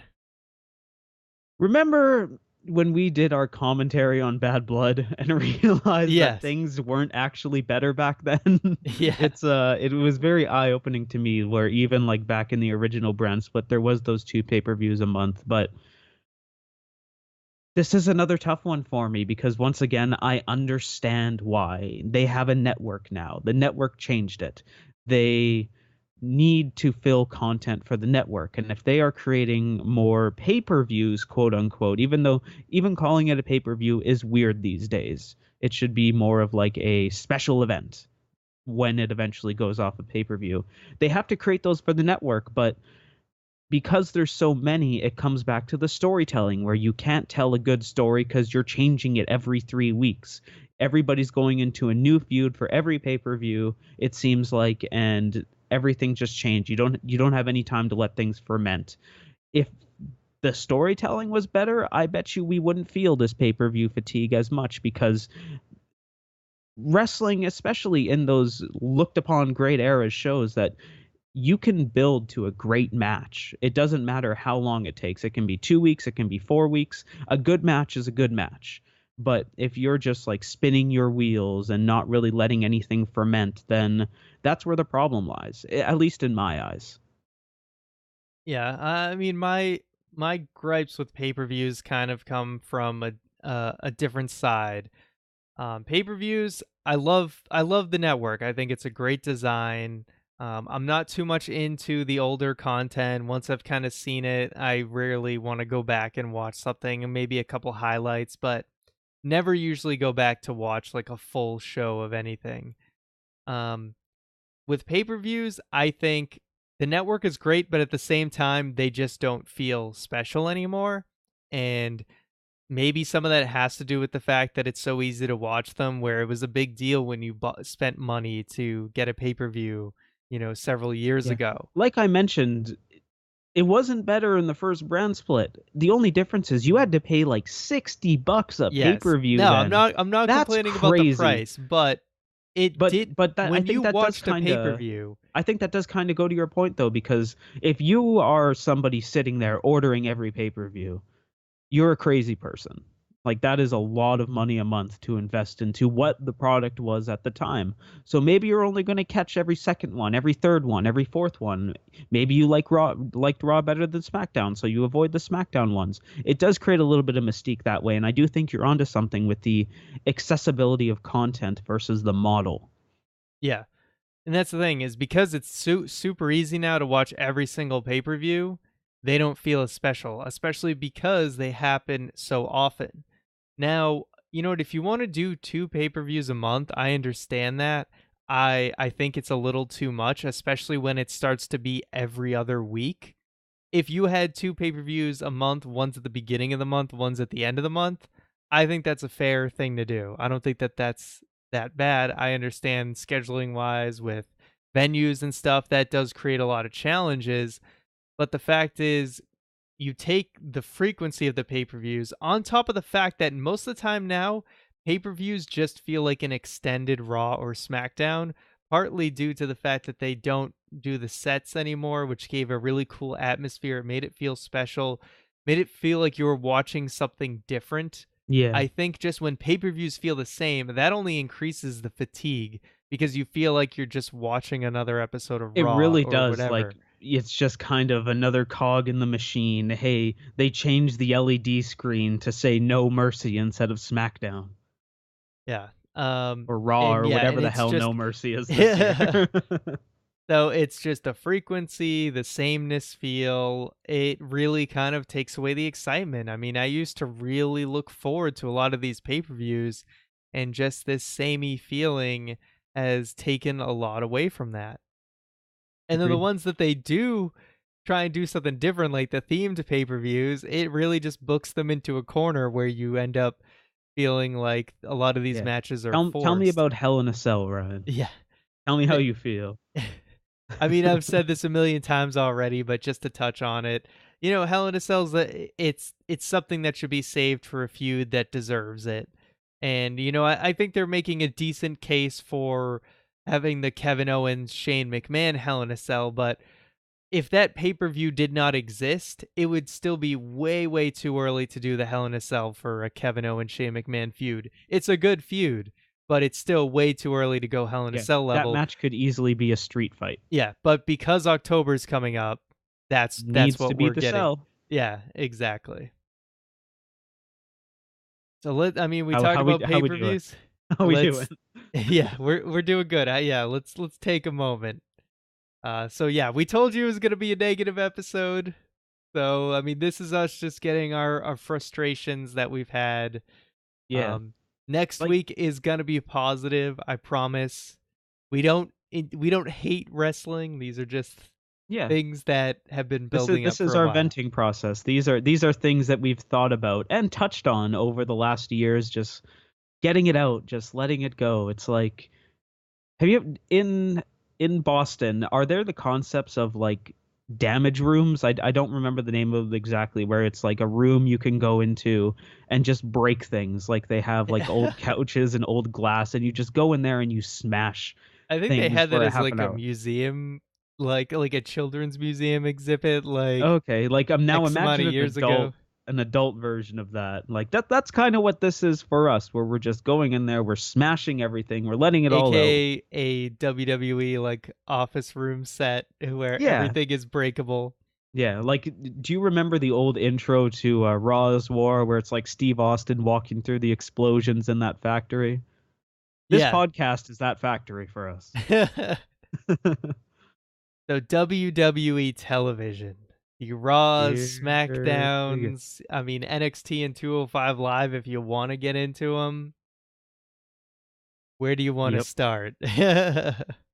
[SPEAKER 2] Remember when we did our commentary on Bad Blood and realized that
[SPEAKER 1] Yes.
[SPEAKER 2] things weren't actually better back then?
[SPEAKER 1] Yeah.
[SPEAKER 2] It was very eye-opening to me where even like back in the original brand split there was those 2 pay-per-views a month, but this is another tough one for me because once again I understand why. They have a network now. The network changed it. They need to fill content for the network. And if they are creating more pay-per-views, quote unquote, even though even calling it a pay-per-view is weird these days, it should be more of like a special event when it eventually goes off a pay-per-view. They have to create those for the network, but because there's so many, it comes back to the storytelling where you can't tell a good story because you're changing it every 3 weeks. Everybody's going into a new feud for every pay-per-view, it seems like, and everything just changed. You don't have any time to let things ferment. If the storytelling was better, I bet you we wouldn't feel this pay-per-view fatigue as much because wrestling, especially in those looked upon great eras, shows that you can build to a great match. It doesn't matter how long it takes. It can be 2 weeks, it can be 4 weeks. A good match is a good match. But if you're just like spinning your wheels and not really letting anything ferment, then that's where the problem lies, at least in my eyes.
[SPEAKER 1] Yeah, I mean my gripes with pay-per-views kind of come from a different side. Pay-per-views, I love the network. I think it's a great design. I'm not too much into the older content. Once I've kind of seen it, I rarely want to go back and watch something and maybe a couple highlights, but never usually go back to watch like a full show of anything. Um, with pay-per-views, I think the network is great, but at the same time, they just don't feel special anymore. And maybe some of that has to do with the fact that it's so easy to watch them, where it was a big deal when you spent money to get a pay-per-view, several years
[SPEAKER 2] Yeah.
[SPEAKER 1] ago.
[SPEAKER 2] Like I mentioned, it wasn't better in the first brand split. The only difference is you had to pay like $60 a
[SPEAKER 1] Yes.
[SPEAKER 2] pay-per-view
[SPEAKER 1] No,
[SPEAKER 2] then.
[SPEAKER 1] I'm not
[SPEAKER 2] That's
[SPEAKER 1] complaining about the
[SPEAKER 2] crazy.
[SPEAKER 1] price, but it did
[SPEAKER 2] But that I
[SPEAKER 1] when you
[SPEAKER 2] think that does
[SPEAKER 1] watched a
[SPEAKER 2] kind of
[SPEAKER 1] pay-per-view.
[SPEAKER 2] I think that does kind of go to your point though, because if you are somebody sitting there ordering every pay-per-view, you're a crazy person. Like that is a lot of money a month to invest into what the product was at the time. So maybe you're only going to catch every second one, every third one, every fourth one. Maybe you liked Raw better than SmackDown, so you avoid the SmackDown ones. It does create a little bit of mystique that way, and I do think you're onto something with the accessibility of content versus the model.
[SPEAKER 1] Yeah. And that's the thing, is because it's super easy now to watch every single pay-per-view, they don't feel as special, especially because they happen so often. Now, you know what, if you want to do 2 pay-per-views a month, I understand that. I think it's a little too much, especially when it starts to be every other week. If you had 2 pay-per-views a month, one's at the beginning of the month, one's at the end of the month, I think that's a fair thing to do. I don't think that that's that bad. I understand scheduling wise with venues and stuff, that does create a lot of challenges, but the fact is you take the frequency of the pay-per-views on top of the fact that most of the time now, pay-per-views just feel like an extended Raw or SmackDown, partly due to the fact that they don't do the sets anymore, which gave a really cool atmosphere. It made it feel special, made it feel like you were watching something different.
[SPEAKER 2] Yeah.
[SPEAKER 1] I think just when pay-per-views feel the same, that only increases the fatigue because you feel like you're just watching another episode of
[SPEAKER 2] It
[SPEAKER 1] Raw
[SPEAKER 2] really
[SPEAKER 1] or
[SPEAKER 2] does. Like
[SPEAKER 1] whatever.
[SPEAKER 2] it's just kind of another cog in the machine. Hey, they changed the LED screen to say No Mercy instead of SmackDown.
[SPEAKER 1] Yeah.
[SPEAKER 2] Or Raw,
[SPEAKER 1] And
[SPEAKER 2] or
[SPEAKER 1] yeah, and
[SPEAKER 2] whatever the
[SPEAKER 1] it's
[SPEAKER 2] hell
[SPEAKER 1] just
[SPEAKER 2] No Mercy is this year.
[SPEAKER 1] so it's just the frequency, the sameness feel. It really kind of takes away the excitement. I mean, I used to really look forward to a lot of these pay-per-views, and just this samey feeling has taken a lot away from that. And then the
[SPEAKER 2] Agreed.
[SPEAKER 1] ones that they do try and do something different, like the themed pay-per-views, it really just books them into a corner where you end up feeling like a lot of these
[SPEAKER 2] Yeah.
[SPEAKER 1] matches are
[SPEAKER 2] Tell me
[SPEAKER 1] forced.
[SPEAKER 2] about Hell in a Cell, Ryan.
[SPEAKER 1] Yeah.
[SPEAKER 2] Tell me how you feel.
[SPEAKER 1] I mean, I've said this a million times already, but just to touch on it, Hell in a Cell's it's something that should be saved for a feud that deserves it. And I think they're making a decent case for having the Kevin Owens Shane McMahon Hell in a Cell, but if that pay-per-view did not exist, it would still be way, way too early to do the Hell in a Cell for a Kevin Owens Shane McMahon feud. It's a good feud, but it's still way too early to go Hell in a
[SPEAKER 2] Yeah,
[SPEAKER 1] Cell
[SPEAKER 2] that
[SPEAKER 1] level.
[SPEAKER 2] match could easily be a street fight.
[SPEAKER 1] Yeah, but because October's coming up, that's
[SPEAKER 2] Needs to
[SPEAKER 1] what we're
[SPEAKER 2] beat the
[SPEAKER 1] getting.
[SPEAKER 2] Cell.
[SPEAKER 1] Yeah, exactly. So we
[SPEAKER 2] How
[SPEAKER 1] talked
[SPEAKER 2] how we
[SPEAKER 1] about
[SPEAKER 2] how we doing?
[SPEAKER 1] pay-per-views.
[SPEAKER 2] How we doing?
[SPEAKER 1] Let's yeah, we're doing good. Yeah, let's take a moment. So yeah, we told you it was going to be a negative episode. So this is us just getting our frustrations that we've had.
[SPEAKER 2] Yeah.
[SPEAKER 1] Next
[SPEAKER 2] Like,
[SPEAKER 1] week is going to be positive, I promise. We don't hate wrestling. These are just
[SPEAKER 2] yeah.
[SPEAKER 1] things that have been
[SPEAKER 2] This is
[SPEAKER 1] building up
[SPEAKER 2] this
[SPEAKER 1] for
[SPEAKER 2] is
[SPEAKER 1] a
[SPEAKER 2] our
[SPEAKER 1] while.
[SPEAKER 2] venting process. These are things that we've thought about and touched on over the last years, just getting it out, just letting it go. It's like, have you in Boston, are there the concepts of like damage rooms? I don't remember the name of it exactly, where it's like a room you can go into and just break things. Like they have like old couches and old glass, and you just go in there and you smash
[SPEAKER 1] I think they
[SPEAKER 2] things
[SPEAKER 1] had that
[SPEAKER 2] for a
[SPEAKER 1] as
[SPEAKER 2] half an
[SPEAKER 1] like a
[SPEAKER 2] hour.
[SPEAKER 1] museum, like a children's museum exhibit, like
[SPEAKER 2] Okay, like now
[SPEAKER 1] X amount
[SPEAKER 2] imagine
[SPEAKER 1] of years ago.
[SPEAKER 2] an adult version of that. Like that's kind of what this is for us, where we're just going in there, we're smashing everything, we're letting it all out.
[SPEAKER 1] AKA a WWE like office room set where
[SPEAKER 2] Yeah.
[SPEAKER 1] everything is breakable.
[SPEAKER 2] Yeah, like do you remember the old intro to Raw's War where it's like Steve Austin walking through the explosions in that factory? This
[SPEAKER 1] Yeah.
[SPEAKER 2] podcast is that factory for us.
[SPEAKER 1] So WWE television. The Raws,
[SPEAKER 2] Here we go.
[SPEAKER 1] SmackDowns, NXT and 205 Live if you want to get into them. Where do you want to
[SPEAKER 2] Yep.
[SPEAKER 1] start?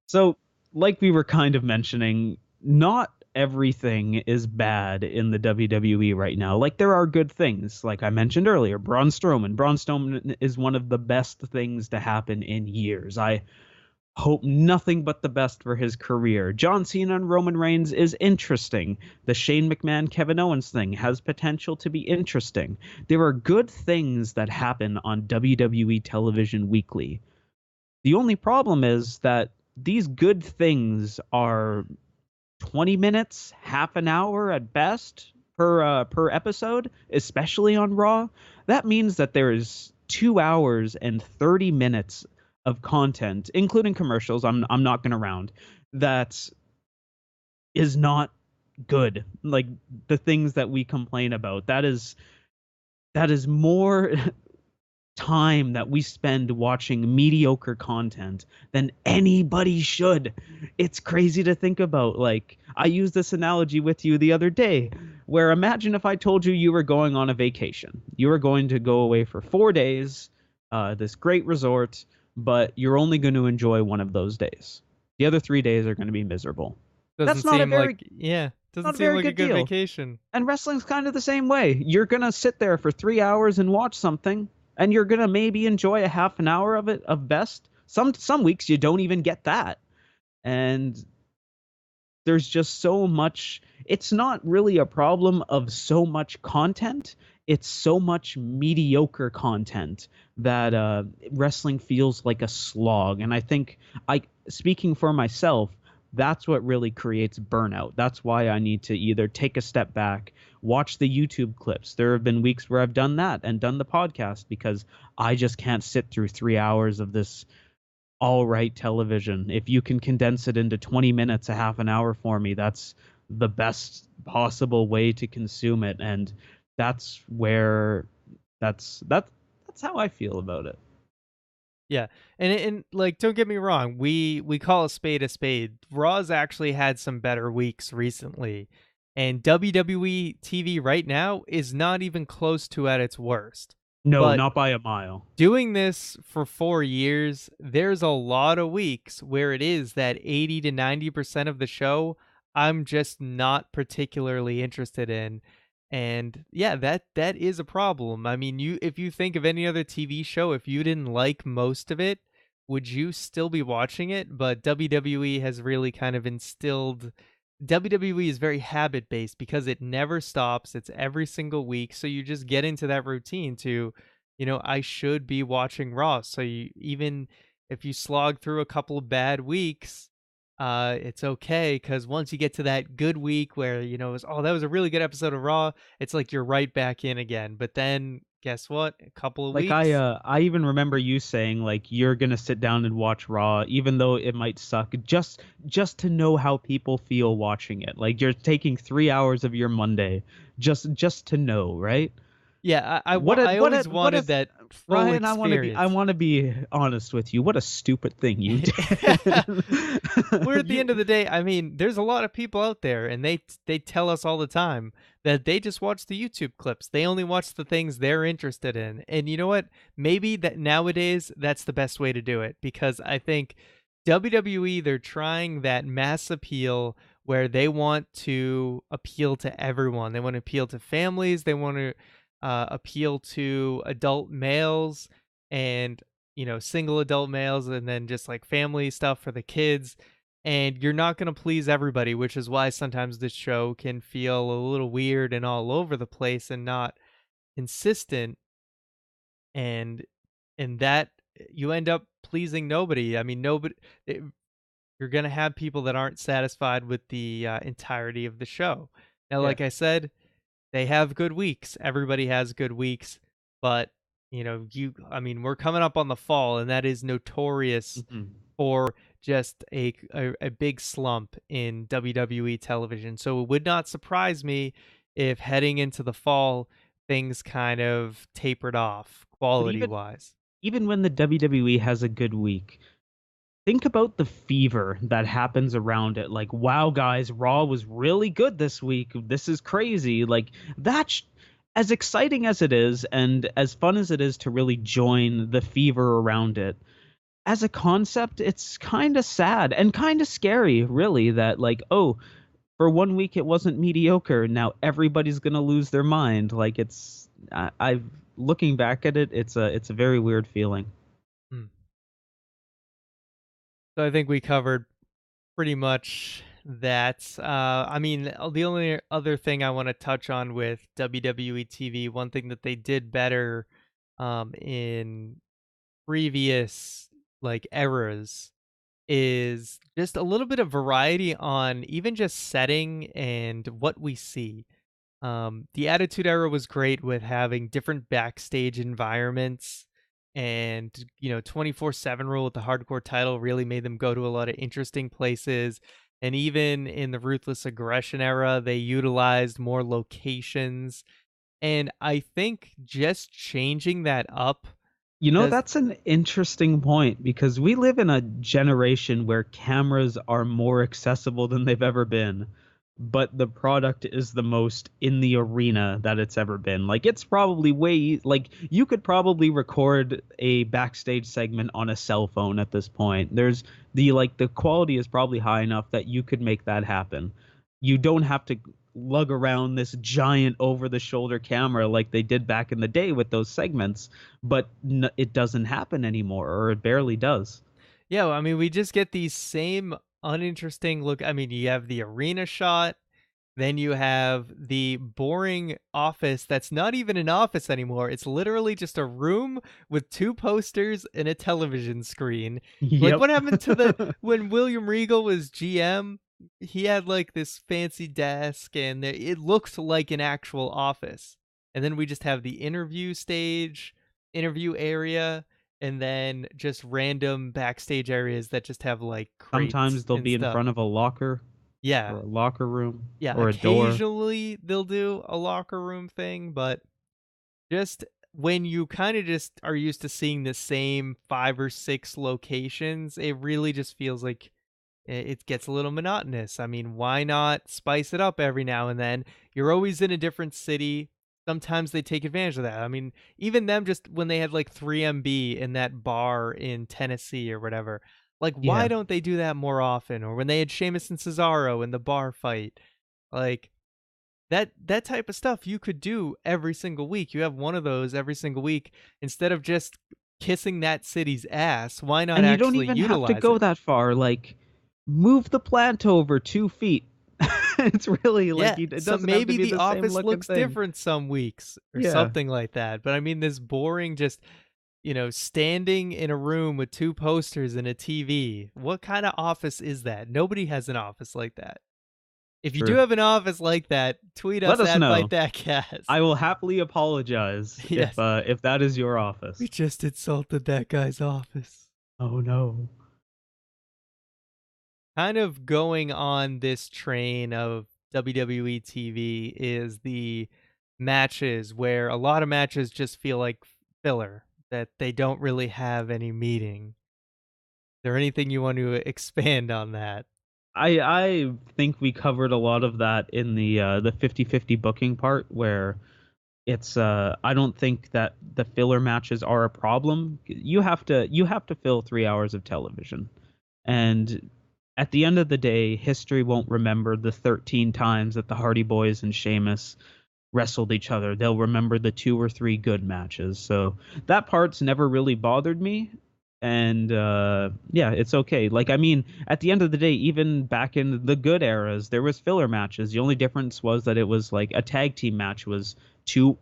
[SPEAKER 2] So, like we were kind of mentioning, not everything is bad in the WWE right now. Like there are good things. Like I mentioned earlier, Braun Strowman. Braun Strowman is one of the best things to happen in years. I hope nothing but the best for his career. John Cena and Roman Reigns is interesting. The Shane McMahon Kevin Owens thing has potential to be interesting. There are good things that happen on WWE television weekly. The only problem is that these good things are 20 minutes, half an hour at best per episode, especially on Raw. That means that there is 2 hours and 30 minutes of content, including commercials. I'm not going to round. That is not good. Like the things that we complain about. That is more time that we spend watching mediocre content than anybody should. It's crazy to think about. Like, I used this analogy with you the other day, where imagine if I told you you were going on a vacation. You were going to go away for 4 days, this great resort, but you're only going to enjoy one of those days. The other 3 days are going to be miserable.
[SPEAKER 1] Doesn't
[SPEAKER 2] Not a
[SPEAKER 1] seem
[SPEAKER 2] very
[SPEAKER 1] good
[SPEAKER 2] deal.
[SPEAKER 1] vacation.
[SPEAKER 2] And wrestling's kind of the same way. You're going to sit there for 3 hours and watch something, and you're going to maybe enjoy a half an hour of it of best. Some weeks you don't even get that. And there's just so much. It's not really a problem of so much content. It's so much mediocre content that wrestling feels like a slog. And I think, speaking for myself, that's what really creates burnout. That's why I need to either take a step back, watch the YouTube clips. There have been weeks where I've done that and done the podcast because I just can't sit through 3 hours of this all right television. If you can condense it into 20 minutes, a half an hour for me, that's the best possible way to consume it, and that's where that's how I feel about it.
[SPEAKER 1] Yeah, and like, don't get me wrong, we call a spade a spade. Raw's actually had some better weeks recently, and WWE TV right now is not even close to at its worst.
[SPEAKER 2] No,
[SPEAKER 1] But
[SPEAKER 2] not by a mile.
[SPEAKER 1] doing this for 4 years, there's a lot of weeks where it is that 80 to 90% of the show I'm just not particularly interested in. And yeah, that is a problem. I mean, you if you think of any other TV show, if you didn't like most of it, would you still be watching it? But WWE has really kind of instilled WWE is very habit based because it never stops. It's every single week. So you just get into that routine to, I should be watching Raw. So even if you slog through a couple of bad weeks, it's okay because once you get to that good week where, that was a really good episode of Raw, it's like you're right back in again. But then guess what? A couple of
[SPEAKER 2] Like
[SPEAKER 1] weeks.
[SPEAKER 2] I even remember you saying like you're gonna sit down and watch Raw, even though it might suck, just to know how people feel watching it. Like you're taking 3 hours of your Monday just to know, right?
[SPEAKER 1] Yeah, I always
[SPEAKER 2] What a
[SPEAKER 1] wanted that full
[SPEAKER 2] Ryan, I
[SPEAKER 1] experience.
[SPEAKER 2] want to be honest with you. What a stupid thing you did.
[SPEAKER 1] Where at the end
[SPEAKER 2] You
[SPEAKER 1] of the day, I mean, there's a lot of people out there, and they tell us all the time that they just watch the YouTube clips. They only watch the things they're interested in. And you know what? Maybe that nowadays that's the best way to do it because I think WWE they're trying that mass appeal where they want to appeal to everyone. They want to appeal to families. They want to appeal to adult males and single adult males and then just like family stuff for the kids. And you're not going to please everybody, which is why sometimes this show can feel a little weird and all over the place and not consistent. And that you end up pleasing nobody. I mean, nobody. You're going to have people that aren't satisfied with the entirety of the show. Now,
[SPEAKER 2] yeah.
[SPEAKER 1] like I said, they have good weeks. Everybody has good weeks, but I mean, we're coming up on the fall, and that is notorious
[SPEAKER 2] Mhm.
[SPEAKER 1] for just a big slump in WWE television. So it would not surprise me if heading into the fall things kind of tapered off
[SPEAKER 2] But
[SPEAKER 1] quality wise.
[SPEAKER 2] even when the WWE has a good week, think about the fever that happens around it. Like, wow, guys, Raw was really good this week. This is crazy. Like, that's as exciting as it is and as fun as it is to really join the fever around it. As a concept, it's kind of sad and kind of scary, really, that, like, oh, for 1 week it wasn't mediocre. Now everybody's going to lose their mind. Like, I've looking back at it, it's a very weird feeling.
[SPEAKER 1] Hmm. So I think we covered pretty much that. I mean, the only other thing I want to touch on with WWE TV, one thing that they did better in previous like eras is just a little bit of variety on even just setting and what we see. The Attitude Era was great with having different backstage environments and 24/7 rule with the hardcore title really made them go to a lot of interesting places. And even in the Ruthless Aggression era, they utilized more locations. And I think just changing that up
[SPEAKER 2] You know,
[SPEAKER 1] does.
[SPEAKER 2] that's an interesting point because we live in a generation where cameras are more accessible than they've ever been, but the product is the most in the arena that it's ever been. Like, it's probably like, you could probably record a backstage segment on a cell phone at this point. The quality is probably high enough that you could make that happen. You don't have to lug around this giant over the shoulder camera like they did back in the day with those segments, but it doesn't happen anymore, or it barely does.
[SPEAKER 1] Yeah, I mean, we just get these same uninteresting look. I mean, you have the arena shot, then you have the boring office that's not even an office anymore. It's literally just a room with two posters and a television screen. Like,
[SPEAKER 2] Yep.
[SPEAKER 1] what happened to the when William Regal was GM? He had like this fancy desk, and it looked like an actual office. And then we just have the interview stage, interview area, and then just random backstage areas that just have like crates
[SPEAKER 2] Sometimes they'll
[SPEAKER 1] and
[SPEAKER 2] be in
[SPEAKER 1] stuff.
[SPEAKER 2] front of a locker.
[SPEAKER 1] Yeah.
[SPEAKER 2] or a locker room
[SPEAKER 1] Yeah,
[SPEAKER 2] or a door.
[SPEAKER 1] occasionally they'll do a locker room thing, but just when you kind of just are used to seeing the same 5 or 6 locations, it really just feels like it gets a little monotonous. I mean, why not spice it up every now and then? You're always in a different city. Sometimes they take advantage of that. I mean, even them just when they had like 3MB in that bar in Tennessee or whatever. Like, why
[SPEAKER 2] Yeah.
[SPEAKER 1] don't they do that more often? Or when they had Sheamus and Cesaro in the bar fight. Like that type of stuff you could do every single week. You have one of those every single week instead of just kissing that city's ass. Why not
[SPEAKER 2] And you don't
[SPEAKER 1] actually
[SPEAKER 2] even have to
[SPEAKER 1] utilize
[SPEAKER 2] go
[SPEAKER 1] it?
[SPEAKER 2] that far. Like, move the plant over 2 feet. It's really like
[SPEAKER 1] Yeah,
[SPEAKER 2] it
[SPEAKER 1] so
[SPEAKER 2] doesn't have to
[SPEAKER 1] maybe
[SPEAKER 2] be
[SPEAKER 1] the
[SPEAKER 2] the same
[SPEAKER 1] office
[SPEAKER 2] looking
[SPEAKER 1] looks
[SPEAKER 2] thing.
[SPEAKER 1] different some weeks or
[SPEAKER 2] Yeah,
[SPEAKER 1] something like that. But I mean, this boring, just, standing in a room with 2 posters and a TV. What kind of office is that? Nobody has an office like that. If you do
[SPEAKER 2] true.
[SPEAKER 1] have an office like that, tweet
[SPEAKER 2] Let
[SPEAKER 1] us
[SPEAKER 2] us
[SPEAKER 1] at
[SPEAKER 2] know.
[SPEAKER 1] ByteThatCast.
[SPEAKER 2] I will happily apologize
[SPEAKER 1] Yes,
[SPEAKER 2] if that is your
[SPEAKER 1] we
[SPEAKER 2] office.
[SPEAKER 1] just insulted that guy's office.
[SPEAKER 2] Oh no.
[SPEAKER 1] Kind of going on this train of WWE TV is the matches where a lot of matches just feel like filler, that they don't really have any meaning. Is there anything you want to expand on that?
[SPEAKER 2] I think we covered a lot of that in the 50-50 booking part where it's I don't think that the filler matches are a problem. You have to fill 3 hours of television. And at the end of the day, history won't remember the 13 times that the Hardy Boys and Sheamus wrestled each other. They'll remember the 2 or 3 good matches. So that part's never really bothered me. And yeah, it's okay. Like, I mean, at the end of the day, even back in the good eras, there was filler matches. The only difference was that it was like a tag team match was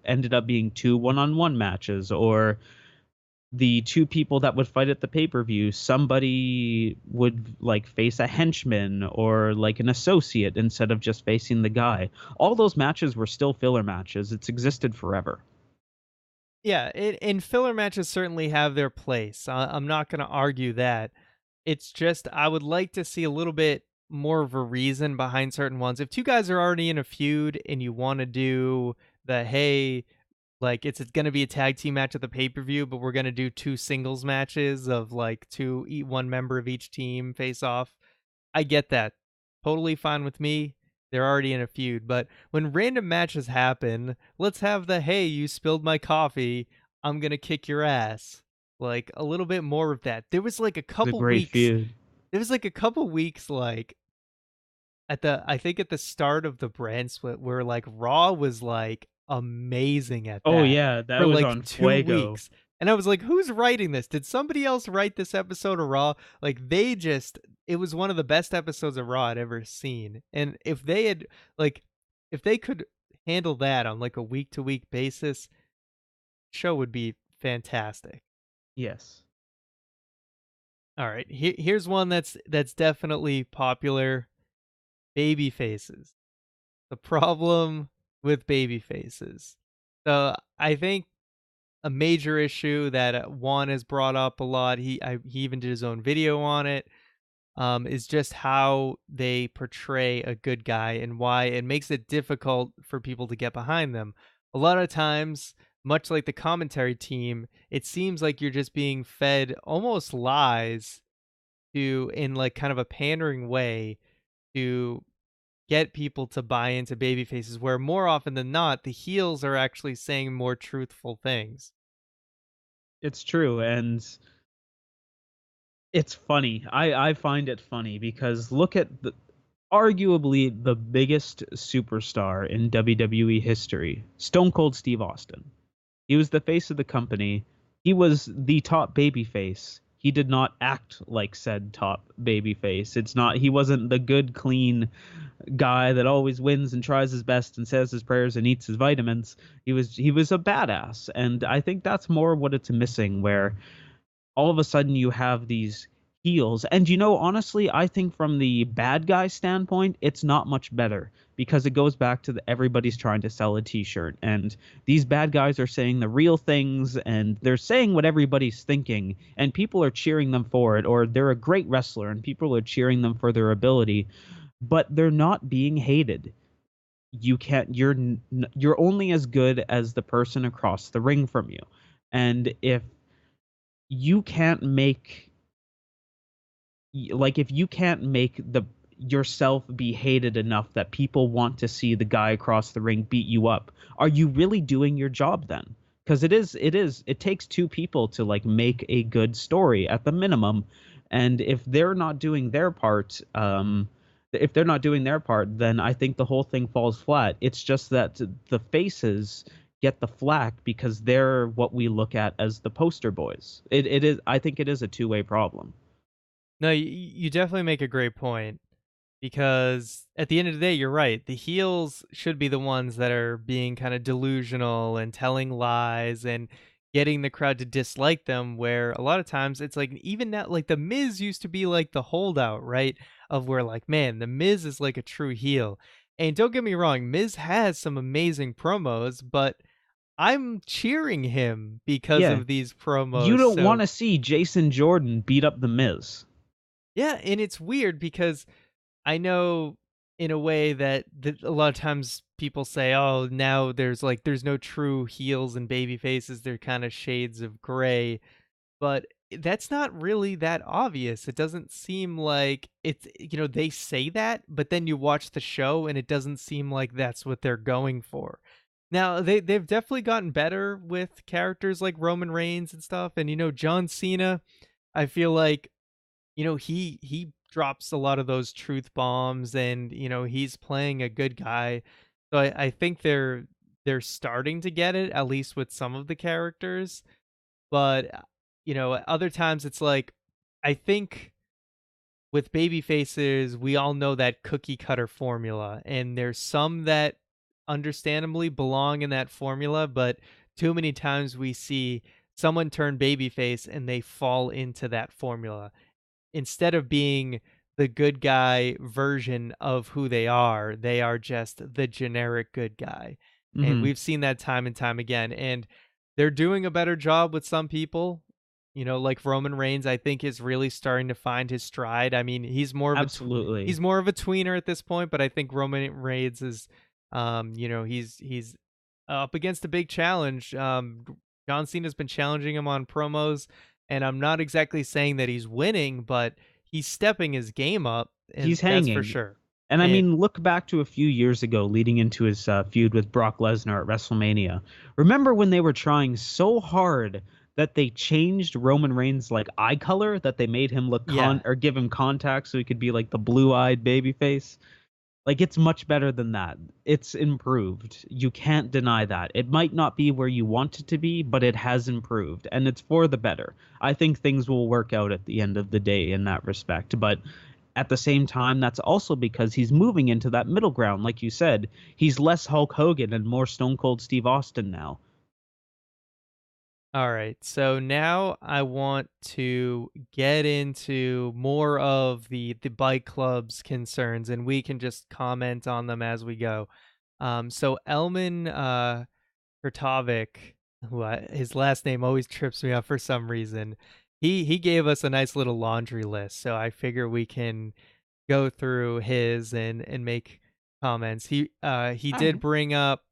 [SPEAKER 2] ended up being 2 one-on-one matches, or the 2 people that would fight at the pay-per-view, somebody would like face a henchman or like an associate instead of just facing the guy. All those matches were still filler matches. It's existed forever.
[SPEAKER 1] Yeah, and filler matches certainly have their place. I'm not going to argue that. It's just I would like to see a little bit more of a reason behind certain ones. If 2 guys are already in a feud and you want to do the hey, like it's going to be a tag team match at the pay-per-view, but we're going to do 2 singles matches of like one member of each team face off. I get that. Totally fine with me. They're already in a feud, but when random matches happen, let's have the hey, you spilled my coffee, I'm going to kick your ass. Like a little bit more of that. There was like a
[SPEAKER 2] It's a
[SPEAKER 1] couple
[SPEAKER 2] great
[SPEAKER 1] weeks.
[SPEAKER 2] feud.
[SPEAKER 1] There was like a couple weeks like I think at the start of the brand split where like Raw was like amazing at
[SPEAKER 2] Oh
[SPEAKER 1] that
[SPEAKER 2] yeah, that
[SPEAKER 1] for
[SPEAKER 2] was
[SPEAKER 1] like
[SPEAKER 2] on
[SPEAKER 1] 2
[SPEAKER 2] Fuego.
[SPEAKER 1] weeks. And I was like, who's writing this? Did somebody else write this episode of Raw? Like it was one of the best episodes of Raw I'd ever seen. And if they had like if they could handle that on like a week to week basis, show would be fantastic.
[SPEAKER 2] Yes.
[SPEAKER 1] All right, here's one that's definitely popular. Babyfaces. The problem with Babyfaces. So I think a major issue that Juan has brought up a lot. He even did his own video on it. Is just how they portray a good guy and why it makes it difficult for people to get behind them. A lot of times, much like the commentary team, it seems like you're just being fed almost lies to in like kind of a pandering way to get people to buy into baby faces, where more often than not the heels are actually saying more truthful things.
[SPEAKER 2] It's true, and it's funny. I find it funny because look at arguably the biggest superstar in WWE history, Stone Cold Steve Austin. He was the face of the company. He was the top babyface. He did not act like said top babyface. He wasn't the good, clean guy that always wins and tries his best and says his prayers and eats his vitamins. He was a badass. And I think that's more what it's missing, where all of a sudden you have these heels. And honestly, I think from the bad guy standpoint, it's not much better because it goes back to everybody's trying to sell a t-shirt, and these bad guys are saying the real things and they're saying what everybody's thinking, and people are cheering them for it, or they're a great wrestler and people are cheering them for their ability. but they're not being hated. You can't. You're only as good as the person across the ring from you, and if you can't make if you can't make the yourself be hated enough that people want to see the guy across the ring beat you up, are you really doing your job then? Because it takes two people to like make a good story at the minimum, and if they're not doing their part, then I think the whole thing falls flat. It's just that the faces get the flack because they're what we look at as the poster boys. It is, I think it is a two-way problem.
[SPEAKER 1] No, you definitely make a great point, because at the end of the day, you're right. The heels should be the ones that are being kind of delusional and telling lies and getting the crowd to dislike them, where a lot of times it's like, even now, like the Miz used to be like the holdout, right? Of where like, man, the Miz is like a true heel. And don't get me wrong, Miz has some amazing promos, but I'm cheering him because
[SPEAKER 2] Yeah,
[SPEAKER 1] of these
[SPEAKER 2] you
[SPEAKER 1] promos.
[SPEAKER 2] don't want
[SPEAKER 1] So
[SPEAKER 2] to see Jason Jordan beat up the Miz.
[SPEAKER 1] yeah, and it's weird because I know in a way that a lot of times people say, "Oh, now there's no true heels and baby faces. They're kind of shades of gray." But that's not really that obvious. It doesn't seem like it's, they say that, but then you watch the show and it doesn't seem like that's what they're going for. Now, they've definitely gotten better with characters like Roman Reigns and stuff, and John Cena, I feel like, he drops a lot of those truth bombs, and he's playing a good guy. So I think they're starting to get it, at least with some of the characters. But other times it's like, I think with baby faces, we all know that cookie cutter formula, and there's some that understandably belong in that formula, but too many times we see someone turn babyface and they fall into that formula instead of being the good guy version of who they are just the generic good guy. And
[SPEAKER 2] Hmm.
[SPEAKER 1] we've seen that time and time again. And they're doing a better job with some people. Like Roman Reigns, I think is really starting to find his stride. I mean,
[SPEAKER 2] Absolutely.
[SPEAKER 1] he's more of a tweener at this point, but I think Roman Reigns is, he's up against a big challenge. John Cena's been challenging him on promos, and I'm not exactly saying that he's winning, but he's stepping his game up, and
[SPEAKER 2] He's
[SPEAKER 1] that's for
[SPEAKER 2] hanging.
[SPEAKER 1] sure.
[SPEAKER 2] And I
[SPEAKER 1] And
[SPEAKER 2] mean, look back to a few years ago, leading into his feud with Brock Lesnar at WrestleMania. Remember when they were trying so hard that they changed Roman Reigns' like eye color, that they made him look
[SPEAKER 1] yeah,
[SPEAKER 2] or give him contact so he could be like the blue-eyed babyface? Like it's much better than that. It's improved. You can't deny that. It might not be where you want it to be, but it has improved and it's for the better. I think things will work out at the end of the day in that respect. But at the same time, that's also because he's moving into that middle ground. Like you said, he's less Hulk Hogan and more Stone Cold Steve Austin now.
[SPEAKER 1] all right. So now I want to get into more of the bike club's concerns, and we can just comment on them as we go. So Elmin Kurtovic, his last name always trips me up for some reason. He gave us a nice little laundry list, so I figure we can go through his and make comments. He
[SPEAKER 2] All
[SPEAKER 1] did
[SPEAKER 2] right.
[SPEAKER 1] bring up.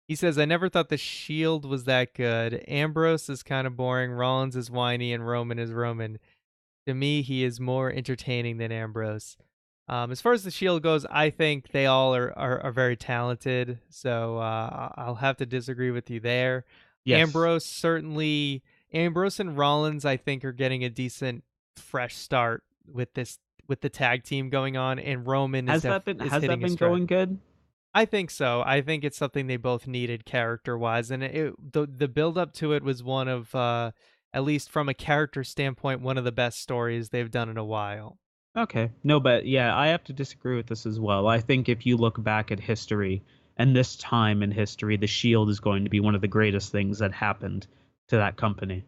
[SPEAKER 1] He says, "I never thought the Shield was that good. Ambrose is kind of boring. Rollins is whiny, and Roman is Roman. To me, he is more entertaining than Ambrose." As far as the Shield goes, I think they all are very talented. So I'll have to disagree with you there.
[SPEAKER 2] Yes.
[SPEAKER 1] Ambrose and Rollins, I think, are getting a decent fresh start with the tag team going on, and Roman is
[SPEAKER 2] Has that
[SPEAKER 1] hitting his
[SPEAKER 2] been
[SPEAKER 1] stride.
[SPEAKER 2] going good?
[SPEAKER 1] I think so. I think it's something they both needed character wise, and the build up to it was one of, at least from a character standpoint, one of the best stories they've done in a while.
[SPEAKER 2] Okay. No, but yeah, I have to disagree with this as well. I think if you look back at history and this time in history, the Shield is going to be one of the greatest things that happened to that company.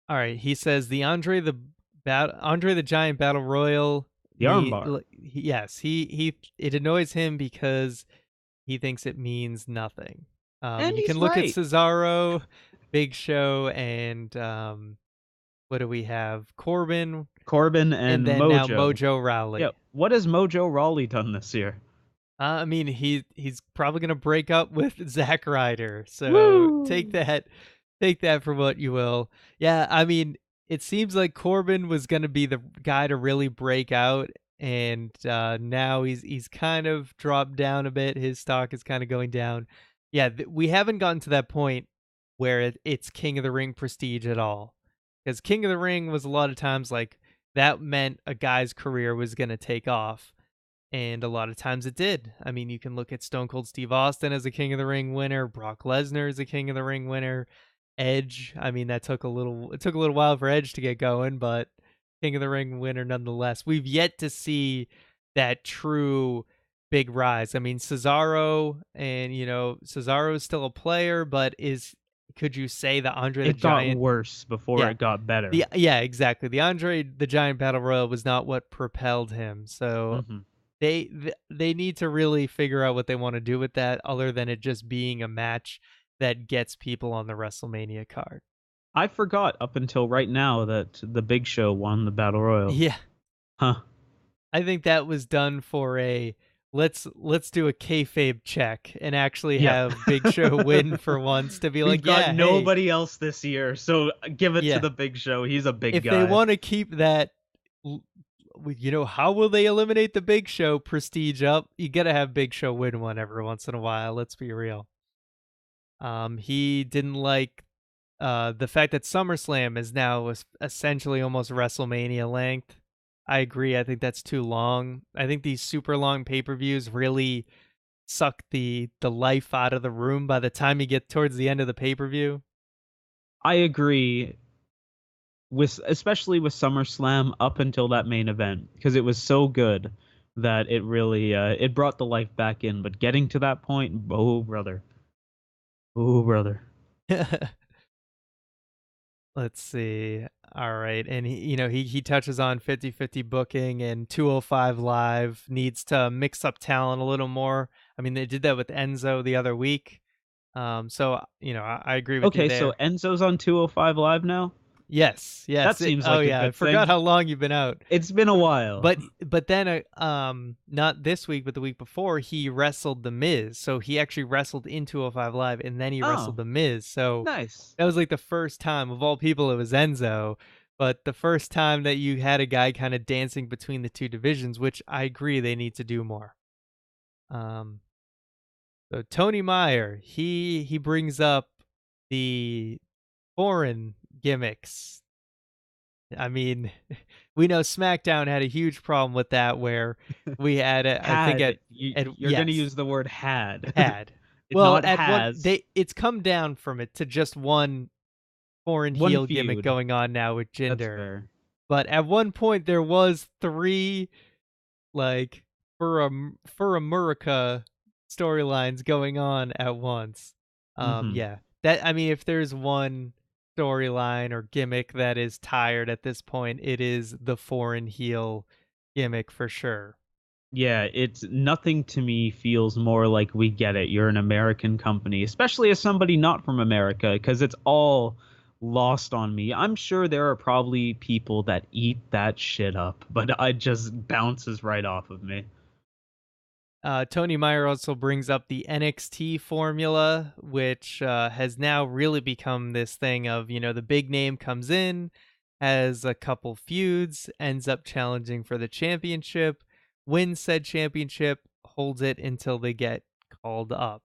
[SPEAKER 1] All right, he says the Andre the Giant Battle Royal
[SPEAKER 2] The armbar.
[SPEAKER 1] yes, he it annoys him because he thinks it means nothing.
[SPEAKER 2] And
[SPEAKER 1] You can
[SPEAKER 2] he's
[SPEAKER 1] look at
[SPEAKER 2] right.
[SPEAKER 1] Cesaro, Big Show, and what do we have? Corbin.
[SPEAKER 2] Corbin and
[SPEAKER 1] then now
[SPEAKER 2] Mojo.
[SPEAKER 1] Mojo Rawley.
[SPEAKER 2] Yeah, what has Mojo Rawley done this year?
[SPEAKER 1] I mean, he's probably gonna break up with Zack Ryder. So
[SPEAKER 2] Woo!
[SPEAKER 1] take that for what you will. Yeah, I mean, it seems like Corbin was gonna be the guy to really break out, and now he's kind of dropped down a bit. His stock is kind of going down. Yeah, we haven't gotten to that point where it's King of the Ring prestige at all, because King of the Ring was a lot of times like that meant a guy's career was gonna take off. And a lot of times it did. I mean, you can look at Stone Cold Steve Austin as a King of the Ring winner, Brock Lesnar as a King of the Ring winner, Edge. I mean, it took a little while for Edge to get going, but King of the Ring winner nonetheless. We've yet to see that true big rise. I mean, Cesaro, and Cesaro is still a player, but could you say the Andre the
[SPEAKER 2] It got
[SPEAKER 1] Giant?
[SPEAKER 2] worse before it got better.
[SPEAKER 1] Yeah, exactly. The Andre the Giant Battle Royal was not what propelled him. So they need to really figure out what they want to do with that, other than it just being a match that gets people on the WrestleMania card.
[SPEAKER 2] I forgot up until right now that the Big Show won the Battle Royal.
[SPEAKER 1] Yeah.
[SPEAKER 2] Huh.
[SPEAKER 1] I think that was done for a let's do a kayfabe check and actually have Big Show win for once, to be
[SPEAKER 2] We've got
[SPEAKER 1] hey,
[SPEAKER 2] nobody else this year, so give it to the Big Show. He's a big guy.
[SPEAKER 1] If they want to keep that, how will they eliminate the Big Show prestige up? You gotta have Big Show win one every once in a while. Let's be real. He didn't like the fact that SummerSlam is now essentially almost WrestleMania length. I agree. I think that's too long. I think these super long pay-per-views really suck the life out of the room by the time you get towards the end of the pay-per-view.
[SPEAKER 2] I agree. Especially with SummerSlam up until that main event, because it was so good that it really it brought the life back in. But getting to that point, oh brother.
[SPEAKER 1] Let's see. All right. And he touches on 50-50 booking, and 205 Live needs to mix up talent a little more. I mean, they did that with Enzo the other week. So, I agree with you there.
[SPEAKER 2] Okay, so Enzo's on 205 Live now?
[SPEAKER 1] Yes.
[SPEAKER 2] That seems like a good
[SPEAKER 1] I forgot how long you've been out.
[SPEAKER 2] It's been a while.
[SPEAKER 1] But then not this week, but the week before, he wrestled The Miz. So he actually wrestled in 205 Live, and then he wrestled The Miz. So
[SPEAKER 2] nice.
[SPEAKER 1] That was like the first time, of all people, it was Enzo, but the first time that you had a guy kind of dancing between the two divisions, which I agree they need to do more. So Tony Meier, he brings up the foreign gimmicks. I mean, we know SmackDown had a huge problem with that, where we had
[SPEAKER 2] you're going to use the word had.
[SPEAKER 1] Well, it's come down from it to just one foreign heel gimmick going on now with Jinder.
[SPEAKER 2] That's fair.
[SPEAKER 1] But at one point there was 3 like for America storylines going on at once. Yeah. That, I mean, if there's one storyline or gimmick that is tired at this point, it is the foreign heel gimmick for sure.
[SPEAKER 2] Yeah, it's nothing to me feels more like we get it. You're an American company, especially as somebody not from America, because it's all lost on me. I'm sure there are probably people that eat that shit up, but it just bounces right off of me.
[SPEAKER 1] Tony Meier also brings up the NXT formula, which has now really become this thing of, the big name comes in, has a couple feuds, ends up challenging for the championship, wins said championship, holds it until they get called up.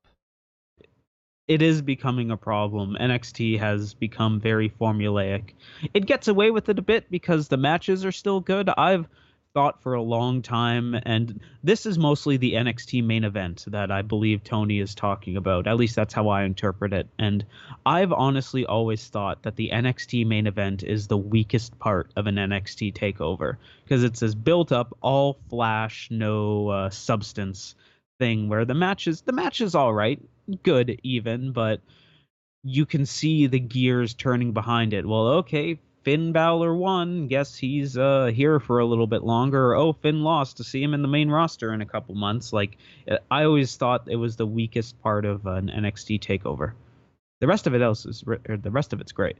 [SPEAKER 2] It is becoming a problem. NXT has become very formulaic. It gets away with it a bit because the matches are still good. I've thought for a long time, and this is mostly the NXT main event that I believe Tony is talking about. At least that's how I interpret it. And I've honestly always thought that the NXT main event is the weakest part of an NXT takeover, because it's this built up, all flash, no substance thing, where the match is all right, good even, but you can see the gears turning behind it. Well, okay, Finn Balor won. Guess he's here for a little bit longer. Oh, Finn lost. To see him in the main roster in a couple months. Like, I always thought it was the weakest part of an NXT takeover. The rest of it's great.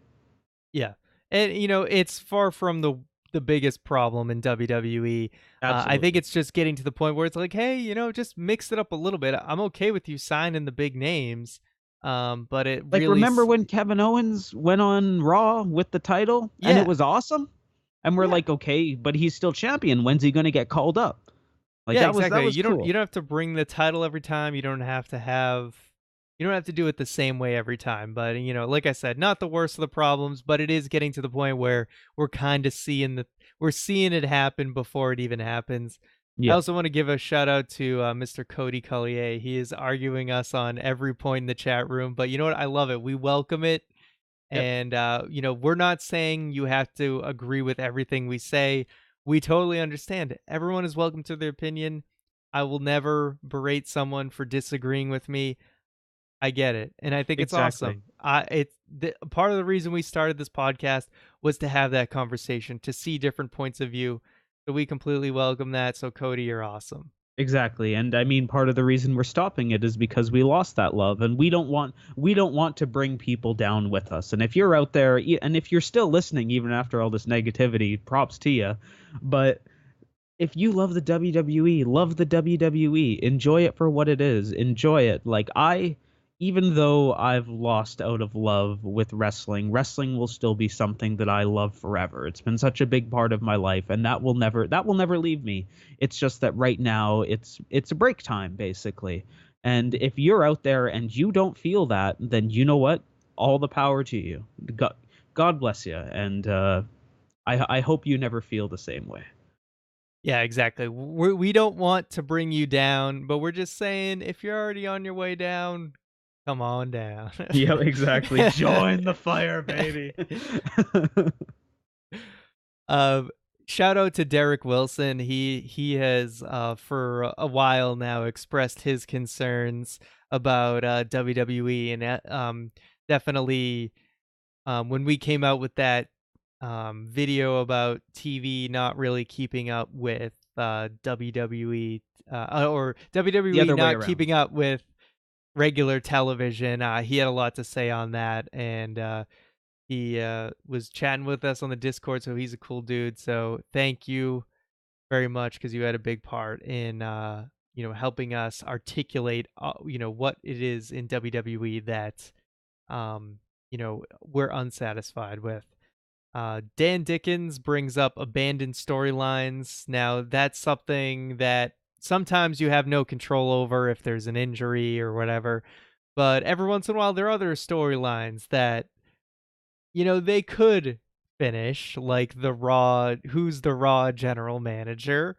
[SPEAKER 1] Yeah, and it's far from the the biggest problem in WWE. I think
[SPEAKER 2] Absolutely.
[SPEAKER 1] it's just getting to the point where it's like, hey, just mix it up a little bit. I'm okay with you signing the big names, but it
[SPEAKER 2] Like,
[SPEAKER 1] really,
[SPEAKER 2] remember when Kevin Owens went on Raw with the title and it
[SPEAKER 1] yeah,
[SPEAKER 2] was awesome? And we're
[SPEAKER 1] yeah.
[SPEAKER 2] like, okay, but he's still champion. When's he going to get called up? Like,
[SPEAKER 1] Yeah,
[SPEAKER 2] that
[SPEAKER 1] exactly.
[SPEAKER 2] was
[SPEAKER 1] You
[SPEAKER 2] cool.
[SPEAKER 1] don't have to bring the title every time. You don't have to do it the same way every time. But like I said, not the worst of the problems, but it is getting to the point where we're kind of we're seeing it happen before it even happens. I
[SPEAKER 2] Yeah.
[SPEAKER 1] also want to give a shout out to Mr. Cody Collier. He is arguing us on every point in the chat room, but you know what? I love it. We welcome it.
[SPEAKER 2] Yep.
[SPEAKER 1] And, we're not saying you have to agree with everything we say. We totally understand. Everyone is welcome to their opinion. I will never berate someone for disagreeing with me. I get it. And I think it's
[SPEAKER 2] Exactly.
[SPEAKER 1] awesome. Part of the reason we started this podcast was to have that conversation, to see different points of view. So we completely welcome that. So Cody, you're awesome.
[SPEAKER 2] Exactly. And I mean, part of the reason we're stopping it is because we lost that love, and we don't want to bring people down with us. And if you're out there, and if you're still listening even after all this negativity, props to you. But if you love the WWE, love the WWE. Enjoy it for what it is. Enjoy it. Like, even though I've lost out of love with wrestling, wrestling will still be something that I love forever. It's been such a big part of my life, and that will never leave me. It's just that right now it's a break time, basically. And if you're out there and you don't feel that, then you know what? All the power to you. God bless you. And I hope you never feel the same way.
[SPEAKER 1] Yeah, exactly. We don't want to bring you down, but we're just saying if you're already on your way down, come on down.
[SPEAKER 2] Yeah, exactly. Join the fire, baby.
[SPEAKER 1] um, Shout out to Derek Wilson. He has for a while now expressed his concerns about WWE, and definitely when we came out with that video about TV not really keeping up with WWE, or
[SPEAKER 2] The
[SPEAKER 1] WWE
[SPEAKER 2] other way
[SPEAKER 1] not
[SPEAKER 2] around.
[SPEAKER 1] keeping up with regular television. He had a lot to say on that, and he was chatting with us on the Discord, so he's a cool dude. So thank you very much, because you had a big part in helping us articulate what it is in WWE that we're unsatisfied with. Dan Dickens brings up abandoned storylines. Now, that's something that sometimes you have no control over if there's an injury or whatever. But every once in a while, there are other storylines that, they could finish, like who's the Raw general manager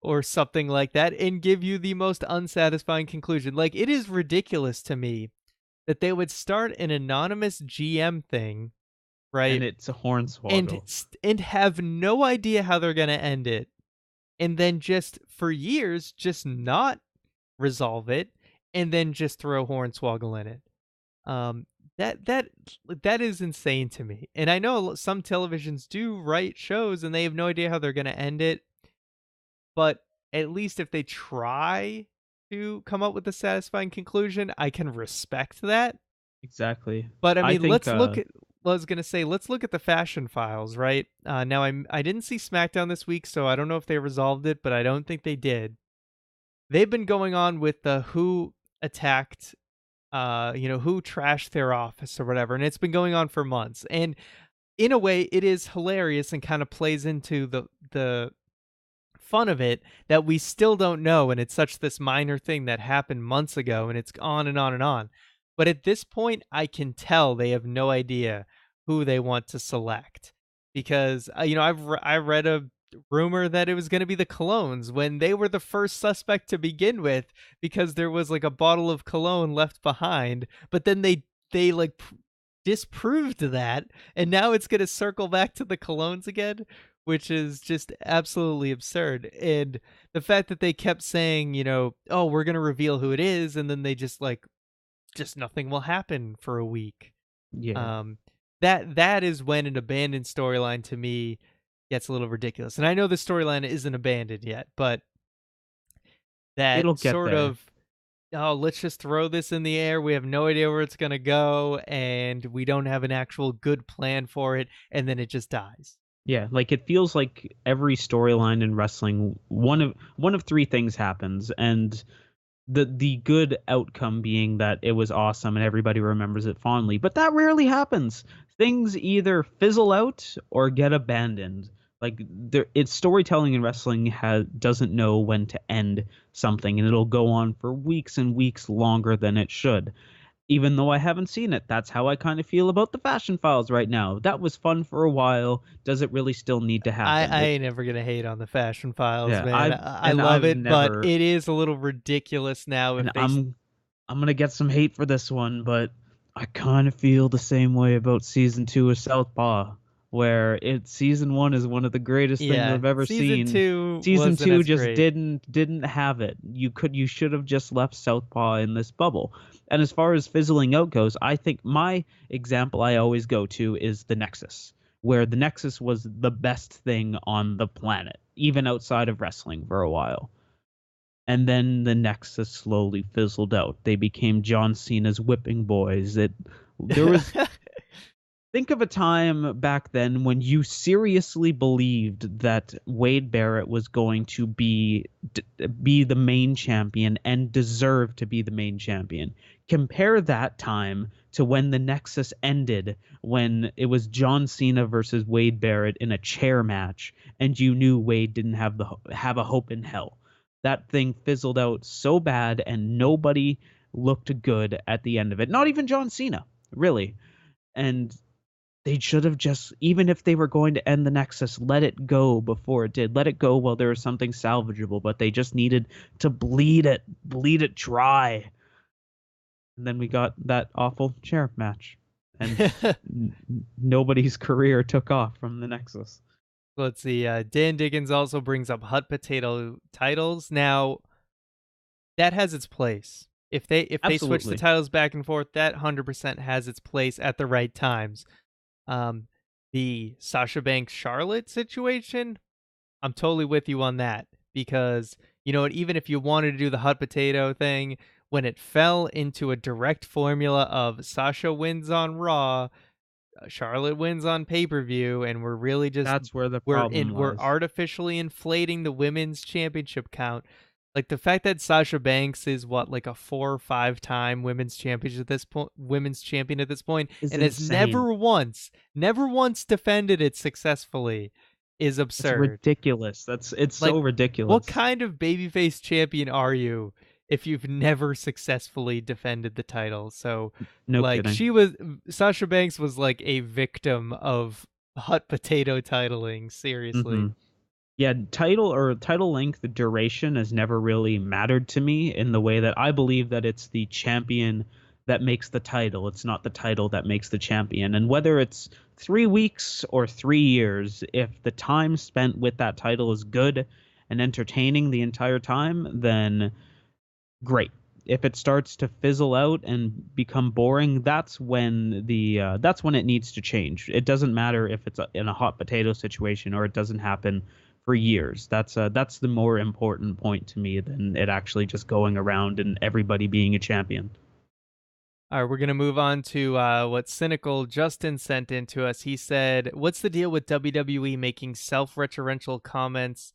[SPEAKER 1] or something like that, and give you the most unsatisfying conclusion. Like, it is ridiculous to me that they would start an anonymous GM thing,
[SPEAKER 2] And
[SPEAKER 1] right?
[SPEAKER 2] it's a
[SPEAKER 1] and
[SPEAKER 2] hornswoggle.
[SPEAKER 1] and have no idea how they're going to end it, and then just for years just not resolve it, and then just throw Hornswoggle in it. um that that that is insane to me. And I know some televisions do write shows and they have no idea how they're going to end it, but at least if they try to come up with a satisfying conclusion, I can respect that.
[SPEAKER 2] Exactly.
[SPEAKER 1] But I
[SPEAKER 2] I
[SPEAKER 1] mean,
[SPEAKER 2] think
[SPEAKER 1] let's look at. Well, I was gonna say, let's look at the Fashion Files, right? Now, I didn't see SmackDown this week, so I don't know if they resolved it, but I don't think they did. They've been going on with the who attacked, who trashed their office or whatever, and it's been going on for months. And in a way, it is hilarious and kind of plays into the fun of it that we still don't know, and it's such this minor thing that happened months ago, and it's on and on and on. But at this point, I can tell they have no idea who they want to select, because I read a rumor that it was going to be the Colognes when they were the first suspect to begin with, because there was like a bottle of cologne left behind, but then they like disproved that, and now it's going to circle back to the Colognes again, which is just absolutely absurd. And the fact that they kept saying, oh, we're going to reveal who it is, and then they just nothing will happen for a week.
[SPEAKER 2] yeah,
[SPEAKER 1] Um, that is when an abandoned storyline to me gets a little ridiculous. And I know the storyline isn't abandoned yet, but that
[SPEAKER 2] it'll get
[SPEAKER 1] sort
[SPEAKER 2] there.
[SPEAKER 1] of, oh, let's just throw this in the air. We have no idea where it's going to go, and we don't have an actual good plan for it, and then it just dies.
[SPEAKER 2] Yeah, like it feels like every storyline in wrestling, one of three things happens, and the good outcome being that it was awesome and everybody remembers it fondly. But that rarely happens. Things either fizzle out or get abandoned. Like it's storytelling in wrestling doesn't know when to end something, and it'll go on for weeks and weeks longer than it should. Even though I haven't seen it, that's how I kind of feel about the Fashion Files right now. That was fun for a while. Does it really still need to happen?
[SPEAKER 1] I ain't never gonna hate on the Fashion Files,
[SPEAKER 2] Yeah,
[SPEAKER 1] man.
[SPEAKER 2] I've
[SPEAKER 1] I
[SPEAKER 2] and
[SPEAKER 1] love
[SPEAKER 2] I've
[SPEAKER 1] it, but
[SPEAKER 2] never
[SPEAKER 1] it is a little ridiculous now
[SPEAKER 2] and
[SPEAKER 1] if they.
[SPEAKER 2] I'm gonna get some hate for this one, but I kind of feel the same way about season 2 of Southpaw, where season 1 is one of the greatest things
[SPEAKER 1] Yeah,
[SPEAKER 2] I've ever
[SPEAKER 1] season
[SPEAKER 2] seen.
[SPEAKER 1] 2
[SPEAKER 2] Season
[SPEAKER 1] wasn't
[SPEAKER 2] 2
[SPEAKER 1] as
[SPEAKER 2] just
[SPEAKER 1] great.
[SPEAKER 2] didn't have it. You should have just left Southpaw in this bubble. And as far as fizzling out goes, I think my example I always go to is the Nexus, where the Nexus was the best thing on the planet, even outside of wrestling for a while. And then the Nexus slowly fizzled out. They became John Cena's whipping boys. There was think of a time back then when you seriously believed that Wade Barrett was going to be the main champion and deserve to be the main champion. Compare that time to when the Nexus ended, when it was John Cena versus Wade Barrett in a chair match, and you knew Wade didn't have a hope in hell. That thing fizzled out so bad, and nobody looked good at the end of it. Not even John Cena, really. And they should have just, even if they were going to end the Nexus, let it go before it did. Let it go while there was something salvageable, but they just needed to bleed it dry. And then we got that awful chair match. And nobody's career took off from the Nexus.
[SPEAKER 1] Let's see. Dan Diggins also brings up hot potato titles. Now, that has its place. If they switch the
[SPEAKER 2] Absolutely.
[SPEAKER 1] titles back and forth, that 100% has its place at the right times. The Sasha Banks Charlotte situation, I'm totally with you on that because you know what, even if you wanted to do the hot potato thing, when it fell into a direct formula of Sasha wins on Raw, Charlotte wins on pay-per-view, and we're really just
[SPEAKER 2] That's where the problem
[SPEAKER 1] we're
[SPEAKER 2] lies.
[SPEAKER 1] artificially inflating the women's championship count. Like the fact that Sasha Banks is what, like a 4 or 5 time women's champion at this point,
[SPEAKER 2] Is
[SPEAKER 1] and has
[SPEAKER 2] insane.
[SPEAKER 1] never once defended it successfully, is
[SPEAKER 2] It's
[SPEAKER 1] absurd.
[SPEAKER 2] ridiculous. It's
[SPEAKER 1] Like,
[SPEAKER 2] so
[SPEAKER 1] what
[SPEAKER 2] ridiculous.
[SPEAKER 1] kind of babyface champion are you if you've never successfully defended the title? So,
[SPEAKER 2] No
[SPEAKER 1] like,
[SPEAKER 2] kidding.
[SPEAKER 1] Sasha Banks was like a victim of hot potato titling,
[SPEAKER 2] Mm-hmm.
[SPEAKER 1] seriously.
[SPEAKER 2] Yeah, title length duration has never really mattered to me in the way that I believe that it's the champion that makes the title. It's not the title that makes the champion. And whether it's 3 weeks or 3 years, if the time spent with that title is good and entertaining the entire time, then great. If it starts to fizzle out and become boring, that's when it needs to change. It doesn't matter if it's in a hot potato situation or it doesn't happen for years. That's the more important point to me than it actually just going around and everybody being a champion.
[SPEAKER 1] All right, we're going to move on to what cynical Justin sent in to us. He said, "What's the deal with WWE making self-referential comments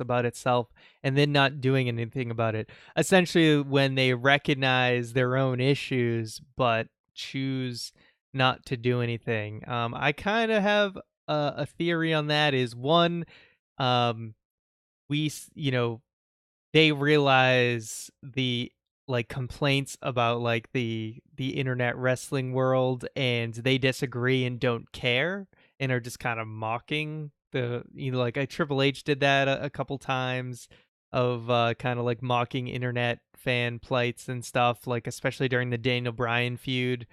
[SPEAKER 1] about itself and then not doing anything about it? Essentially, when they recognize their own issues but choose not to do anything." I kind of have a theory on that. Is one, um, you know, they realize the like complaints about like the internet wrestling world, and they disagree and don't care and are just kind of mocking the, you know, like Triple H did that a couple times of kind of like mocking internet fan plights and stuff, like especially during the Daniel Bryan feud.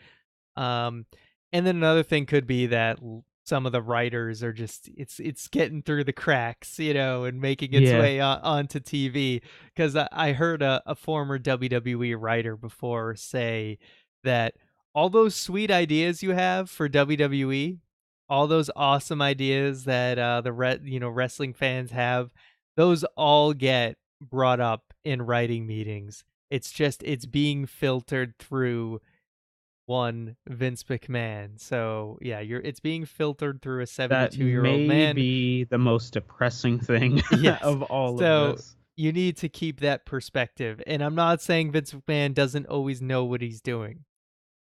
[SPEAKER 1] um, and then another thing could be that some of the writers are just, it's getting through the cracks, you know, and making its
[SPEAKER 2] Yeah.
[SPEAKER 1] way onto TV. Because I heard a former WWE writer before say that all those sweet ideas you have for WWE, all those awesome ideas that wrestling fans have, those all get brought up in writing meetings. It's just it's being filtered through one Vince McMahon. So yeah, it's being filtered through a
[SPEAKER 2] That
[SPEAKER 1] 72-year-old
[SPEAKER 2] may
[SPEAKER 1] man.
[SPEAKER 2] be the most depressing thing
[SPEAKER 1] Yes.
[SPEAKER 2] of all of
[SPEAKER 1] So
[SPEAKER 2] this.
[SPEAKER 1] you need to keep that perspective. And I'm not saying Vince McMahon doesn't always know what he's doing.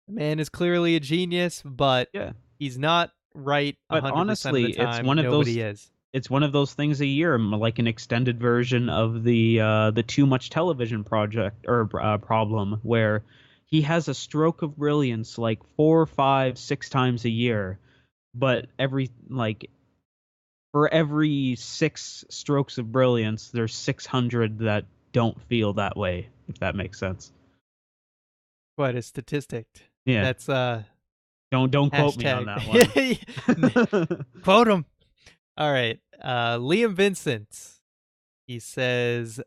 [SPEAKER 1] The man is clearly a genius, but
[SPEAKER 2] Yeah.
[SPEAKER 1] he's not right
[SPEAKER 2] But
[SPEAKER 1] 100% of the
[SPEAKER 2] honestly,
[SPEAKER 1] time. Nobody is.
[SPEAKER 2] it's one of those things a year, like an extended version of the Too Much Television project or problem, where he has a stroke of brilliance like 4, 5, 6 times a year, but for every 6 strokes of brilliance, there's 600 that don't feel that way, if that makes sense.
[SPEAKER 1] Quite a statistic.
[SPEAKER 2] Yeah.
[SPEAKER 1] That's
[SPEAKER 2] Don't quote me on
[SPEAKER 1] hashtag.
[SPEAKER 2] that one.
[SPEAKER 1] Quote him. All right. Liam Vincent. He says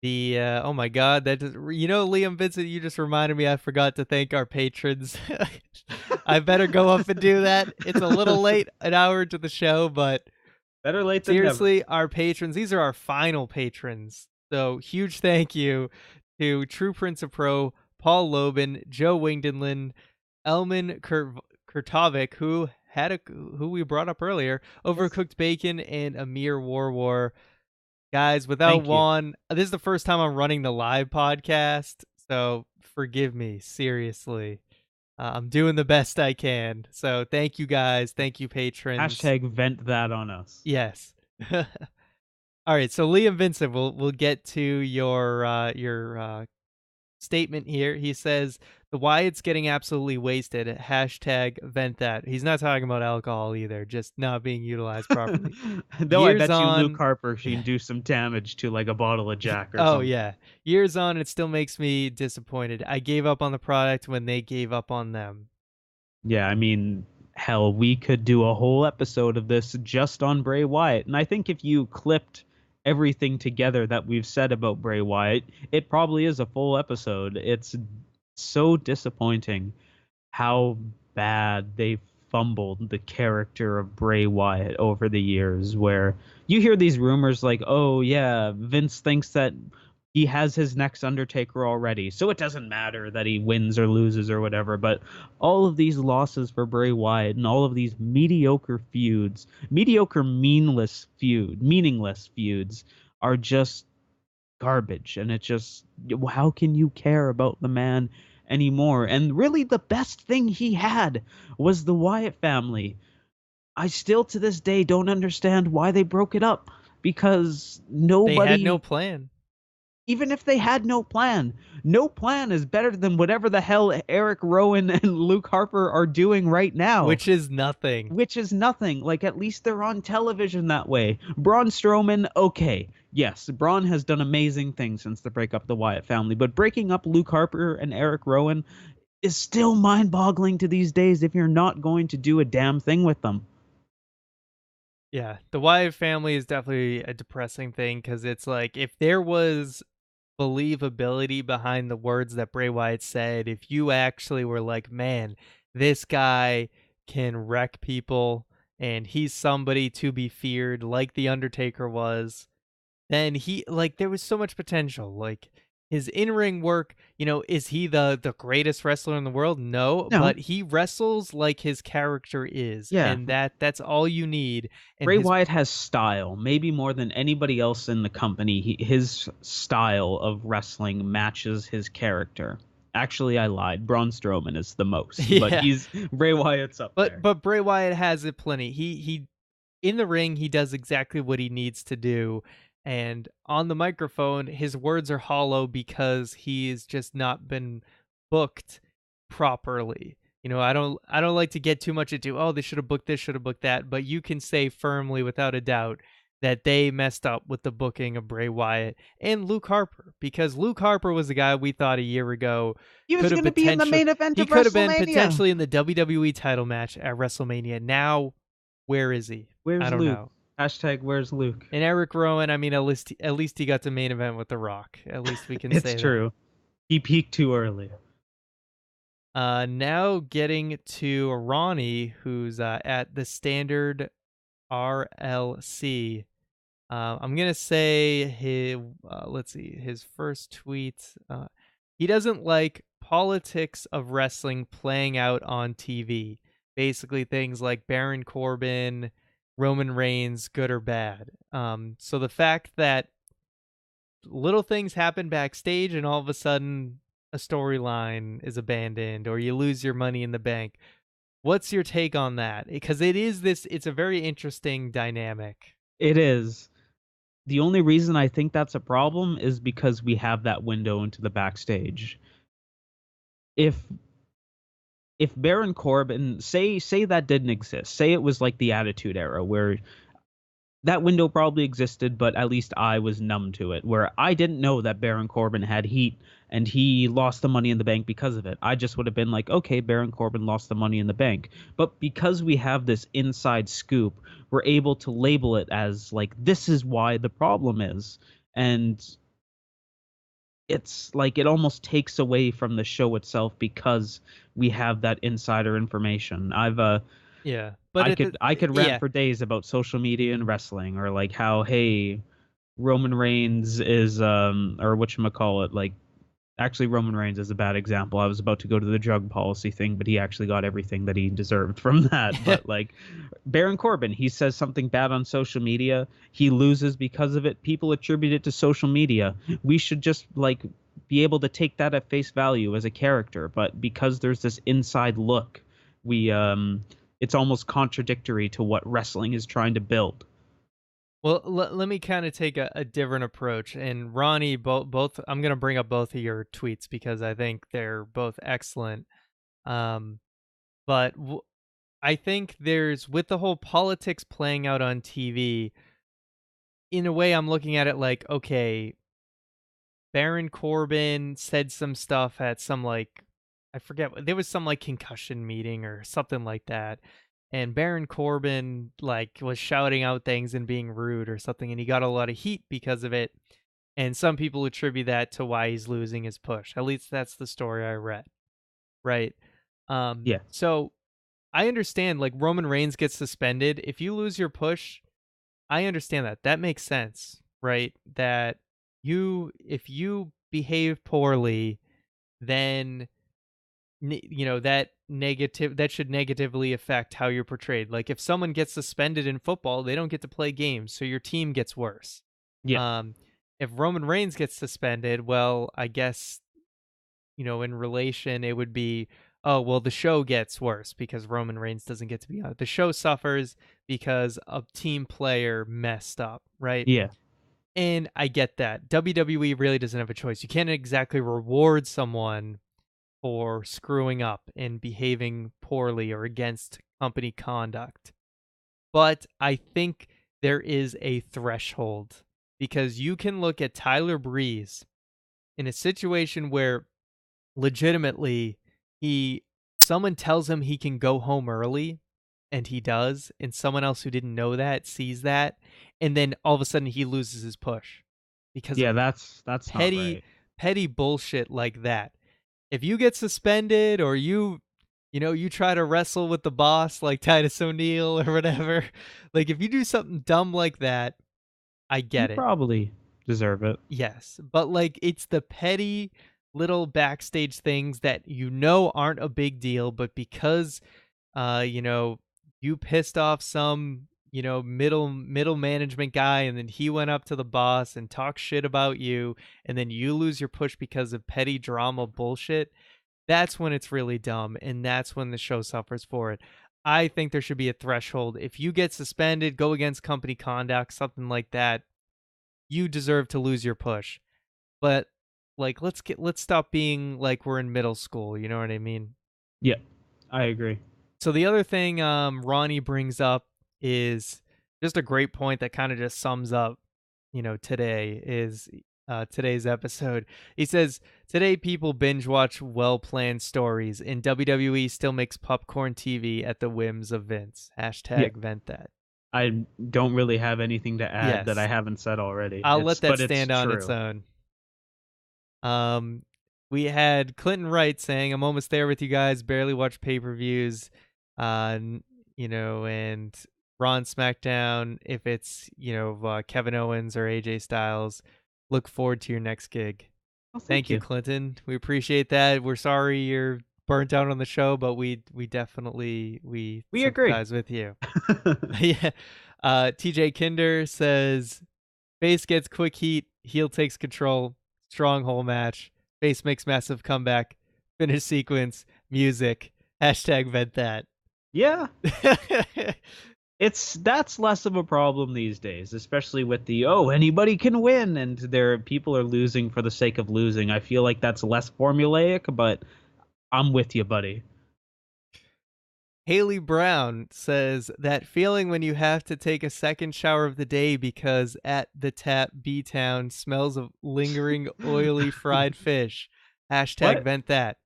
[SPEAKER 1] oh my god, Liam Vincent, you just reminded me I forgot to thank our patrons. I better go up and do that. It's a little late, an hour into the show, but
[SPEAKER 2] Better late than
[SPEAKER 1] seriously,
[SPEAKER 2] never.
[SPEAKER 1] our patrons, these are our final patrons. So huge thank you to True Prince of Pro, Paul Lobban, Joe Windingland, Elmin Kurtovic, who we brought up earlier, Overcooked Bacon, and Amir Warwar. Guys, without
[SPEAKER 2] Thank you.
[SPEAKER 1] Juan, this is the first time I'm running the live podcast, so forgive me, seriously. I'm doing the best I can. So thank you guys. Thank you, patrons.
[SPEAKER 2] Hashtag vent that on us.
[SPEAKER 1] Yes. All right, so Liam Vincent, we'll get to your statement here. He says the Wyatt's getting absolutely wasted. Hashtag vent that. He's not talking about alcohol either, just not being utilized properly.
[SPEAKER 2] Though I bet you Luke Harper can do some damage to like a bottle of Jack or something.
[SPEAKER 1] Oh yeah. Years on, it still makes me disappointed. I gave up on the product when they gave up on them.
[SPEAKER 2] Yeah, I mean, hell, we could do a whole episode of this just on Bray Wyatt. And I think if you clipped everything together that we've said about Bray Wyatt, it probably is a full episode. It's so disappointing how bad they fumbled the character of Bray Wyatt over the years, where you hear these rumors like, oh yeah, Vince thinks that he has his next Undertaker already, so it doesn't matter that he wins or loses or whatever. But all of these losses for Bray Wyatt and all of these mediocre feuds, meaningless feuds, are just garbage. And it's just, how can you care about the man anymore? And really, the best thing he had was the Wyatt family. I still to this day don't understand why they broke it up, because nobody,
[SPEAKER 1] they had no plan.
[SPEAKER 2] Even if they had no plan is better than whatever the hell Eric Rowan and Luke Harper are doing right now.
[SPEAKER 1] Which is nothing.
[SPEAKER 2] Like, at least they're on television that way. Braun Strowman, okay. Yes, Braun has done amazing things since the breakup of the Wyatt family, but breaking up Luke Harper and Eric Rowan is still mind-boggling to these days if you're not going to do a damn thing with them.
[SPEAKER 1] Yeah, the Wyatt family is definitely a depressing thing, because it's like, if there was believability behind the words that Bray Wyatt said, if you actually were like, man, this guy can wreck people and he's somebody to be feared like the Undertaker was, then there was so much potential. Like, his in-ring work, is he the greatest wrestler in the world? No, but he wrestles like his character is.
[SPEAKER 2] Yeah.
[SPEAKER 1] And that's all you need. And
[SPEAKER 2] Bray Wyatt has style, maybe more than anybody else in the company. His style of wrestling matches his character. Actually, I lied. Braun Strowman is the most, but Bray Wyatt's up there.
[SPEAKER 1] But Bray Wyatt has it plenty. He in the ring, he does exactly what he needs to do. And on the microphone, his words are hollow because he's just not been booked properly. I don't like to get too much into, oh, they should have booked this, should have booked that, but you can say firmly, without a doubt, that they messed up with the booking of Bray Wyatt and Luke Harper, because Luke Harper was the guy we thought a year ago
[SPEAKER 2] he was going to be in the main event of WrestleMania. He could have been
[SPEAKER 1] potentially in the WWE title match at WrestleMania. Now, where is he?
[SPEAKER 2] Where's
[SPEAKER 1] I don't
[SPEAKER 2] Luke?
[SPEAKER 1] know.
[SPEAKER 2] Hashtag where's Luke?
[SPEAKER 1] And Eric Rowan, I mean, at least he got to main event with The Rock. At least we can say that.
[SPEAKER 2] It's true. He peaked too early.
[SPEAKER 1] Now getting to Ronnie, who's at the Standard RLC. I'm gonna say his let's see, his first tweet. He doesn't like politics of wrestling playing out on TV. Basically, things like Baron Corbin, Roman Reigns, good or bad. So the fact that little things happen backstage and all of a sudden a storyline is abandoned or you lose your money in the bank. What's your take on that? Because it's a very interesting dynamic.
[SPEAKER 2] It is. The only reason I think that's a problem is because we have that window into the backstage. If Baron Corbin, say that didn't exist, say it was like the Attitude Era where that window probably existed, but at least I was numb to it, where I didn't know that Baron Corbin had heat and he lost the money in the bank because of it. I just would have been like, okay, Baron Corbin lost the money in the bank. But because we have this inside scoop, we're able to label it as like, this is why the problem is. And it's like it almost takes away from the show itself because we have that insider information.
[SPEAKER 1] Yeah, but
[SPEAKER 2] I could rant
[SPEAKER 1] yeah,
[SPEAKER 2] for days about social media and wrestling, or like how, hey, Roman Reigns is or whatchamacallit, like actually Roman Reigns is a bad example. I was about to go to the drug policy thing, but he actually got everything that he deserved from that. But like Baron Corbin, he says something bad on social media, he loses because of it. People attribute it to social media. We should just like be able to take that at face value as a character, but because there's this inside look, we it's almost contradictory to what wrestling is trying to build.
[SPEAKER 1] Well, let me kind of take a different approach. And Ronnie, both I'm going to bring up both of your tweets because I think they're both excellent. Um, but I think there's, with the whole politics playing out on TV, in a way, I'm looking at it like, okay, Baron Corbin said some stuff at some like, I forget, there was some like concussion meeting or something like that. And Baron Corbin like was shouting out things and being rude or something, and he got a lot of heat because of it. And some people attribute that to why he's losing his push. At least that's the story I read. Right.
[SPEAKER 2] Yeah.
[SPEAKER 1] So I understand like Roman Reigns gets suspended. If you lose your push, I understand that. That makes sense, right? That if you behave poorly, then that should negatively affect how you're portrayed. Like if someone gets suspended in football, they don't get to play games, so your team gets worse.
[SPEAKER 2] Yeah.
[SPEAKER 1] Um, if Roman Reigns gets suspended, well, I guess in relation, it would be, oh well, the show gets worse because Roman Reigns doesn't get to be on it. The show suffers because a team player messed up, right?
[SPEAKER 2] Yeah.
[SPEAKER 1] And I get that. WWE really doesn't have a choice. You can't exactly reward someone for screwing up and behaving poorly or against company conduct. But I think there is a threshold because you can look at Tyler Breeze in a situation where legitimately someone tells him he can go home early and he does, and someone else who didn't know that sees that, and then all of a sudden he loses his push because of
[SPEAKER 2] Yeah, that's not
[SPEAKER 1] petty
[SPEAKER 2] right.
[SPEAKER 1] petty bullshit like that. If you get suspended or you try to wrestle with the boss like Titus O'Neil or whatever, like if you do something dumb like that, I
[SPEAKER 2] You
[SPEAKER 1] get it.
[SPEAKER 2] probably deserve it.
[SPEAKER 1] Yes, but like it's the petty little backstage things that aren't a big deal, but because you pissed off some middle management guy, and then he went up to the boss and talked shit about you, and then you lose your push because of petty drama bullshit. That's when it's really dumb, and that's when the show suffers for it. I think there should be a threshold. If you get suspended, go against company conduct, something like that, you deserve to lose your push. But like let's stop being like we're in middle school, you know what I mean?
[SPEAKER 2] Yeah, I agree.
[SPEAKER 1] So the other thing Ronnie brings up is just a great point that kind of just sums up, today's episode. He says, "Today people binge watch well-planned stories, and WWE still makes popcorn TV at the whims of Vince.
[SPEAKER 2] Yeah.
[SPEAKER 1] #vent that."
[SPEAKER 2] I don't really have anything to add that I
[SPEAKER 1] Yes,
[SPEAKER 2] haven't said already.
[SPEAKER 1] I'll let that
[SPEAKER 2] But it's
[SPEAKER 1] stand on its
[SPEAKER 2] true.
[SPEAKER 1] own. Um, we had Clinton Wright saying, "I'm almost there with you guys. Barely watch pay-per-views, and Raw and SmackDown. If it's Kevin Owens or AJ Styles, look forward to your next gig."
[SPEAKER 2] Well,
[SPEAKER 1] Thank
[SPEAKER 2] thank
[SPEAKER 1] you,
[SPEAKER 2] you.
[SPEAKER 1] Clinton. We appreciate that. We're sorry you're burnt out on the show, but we definitely
[SPEAKER 2] We agree.
[SPEAKER 1] sympathize with you. Yeah. TJ Kinder says Face gets quick heat, heel takes control, stronghold match, Face makes massive comeback, finish sequence, music, hashtag vent that.
[SPEAKER 2] Yeah. That's less of a problem these days, especially with the anybody can win and people are losing for the sake of losing. I feel like that's less formulaic, but I'm with you, buddy.
[SPEAKER 1] Haley Brown says that feeling when you have to take a second shower of the day because at the tap B-Town smells of lingering oily fried fish. Hashtag
[SPEAKER 2] What?
[SPEAKER 1] vent that.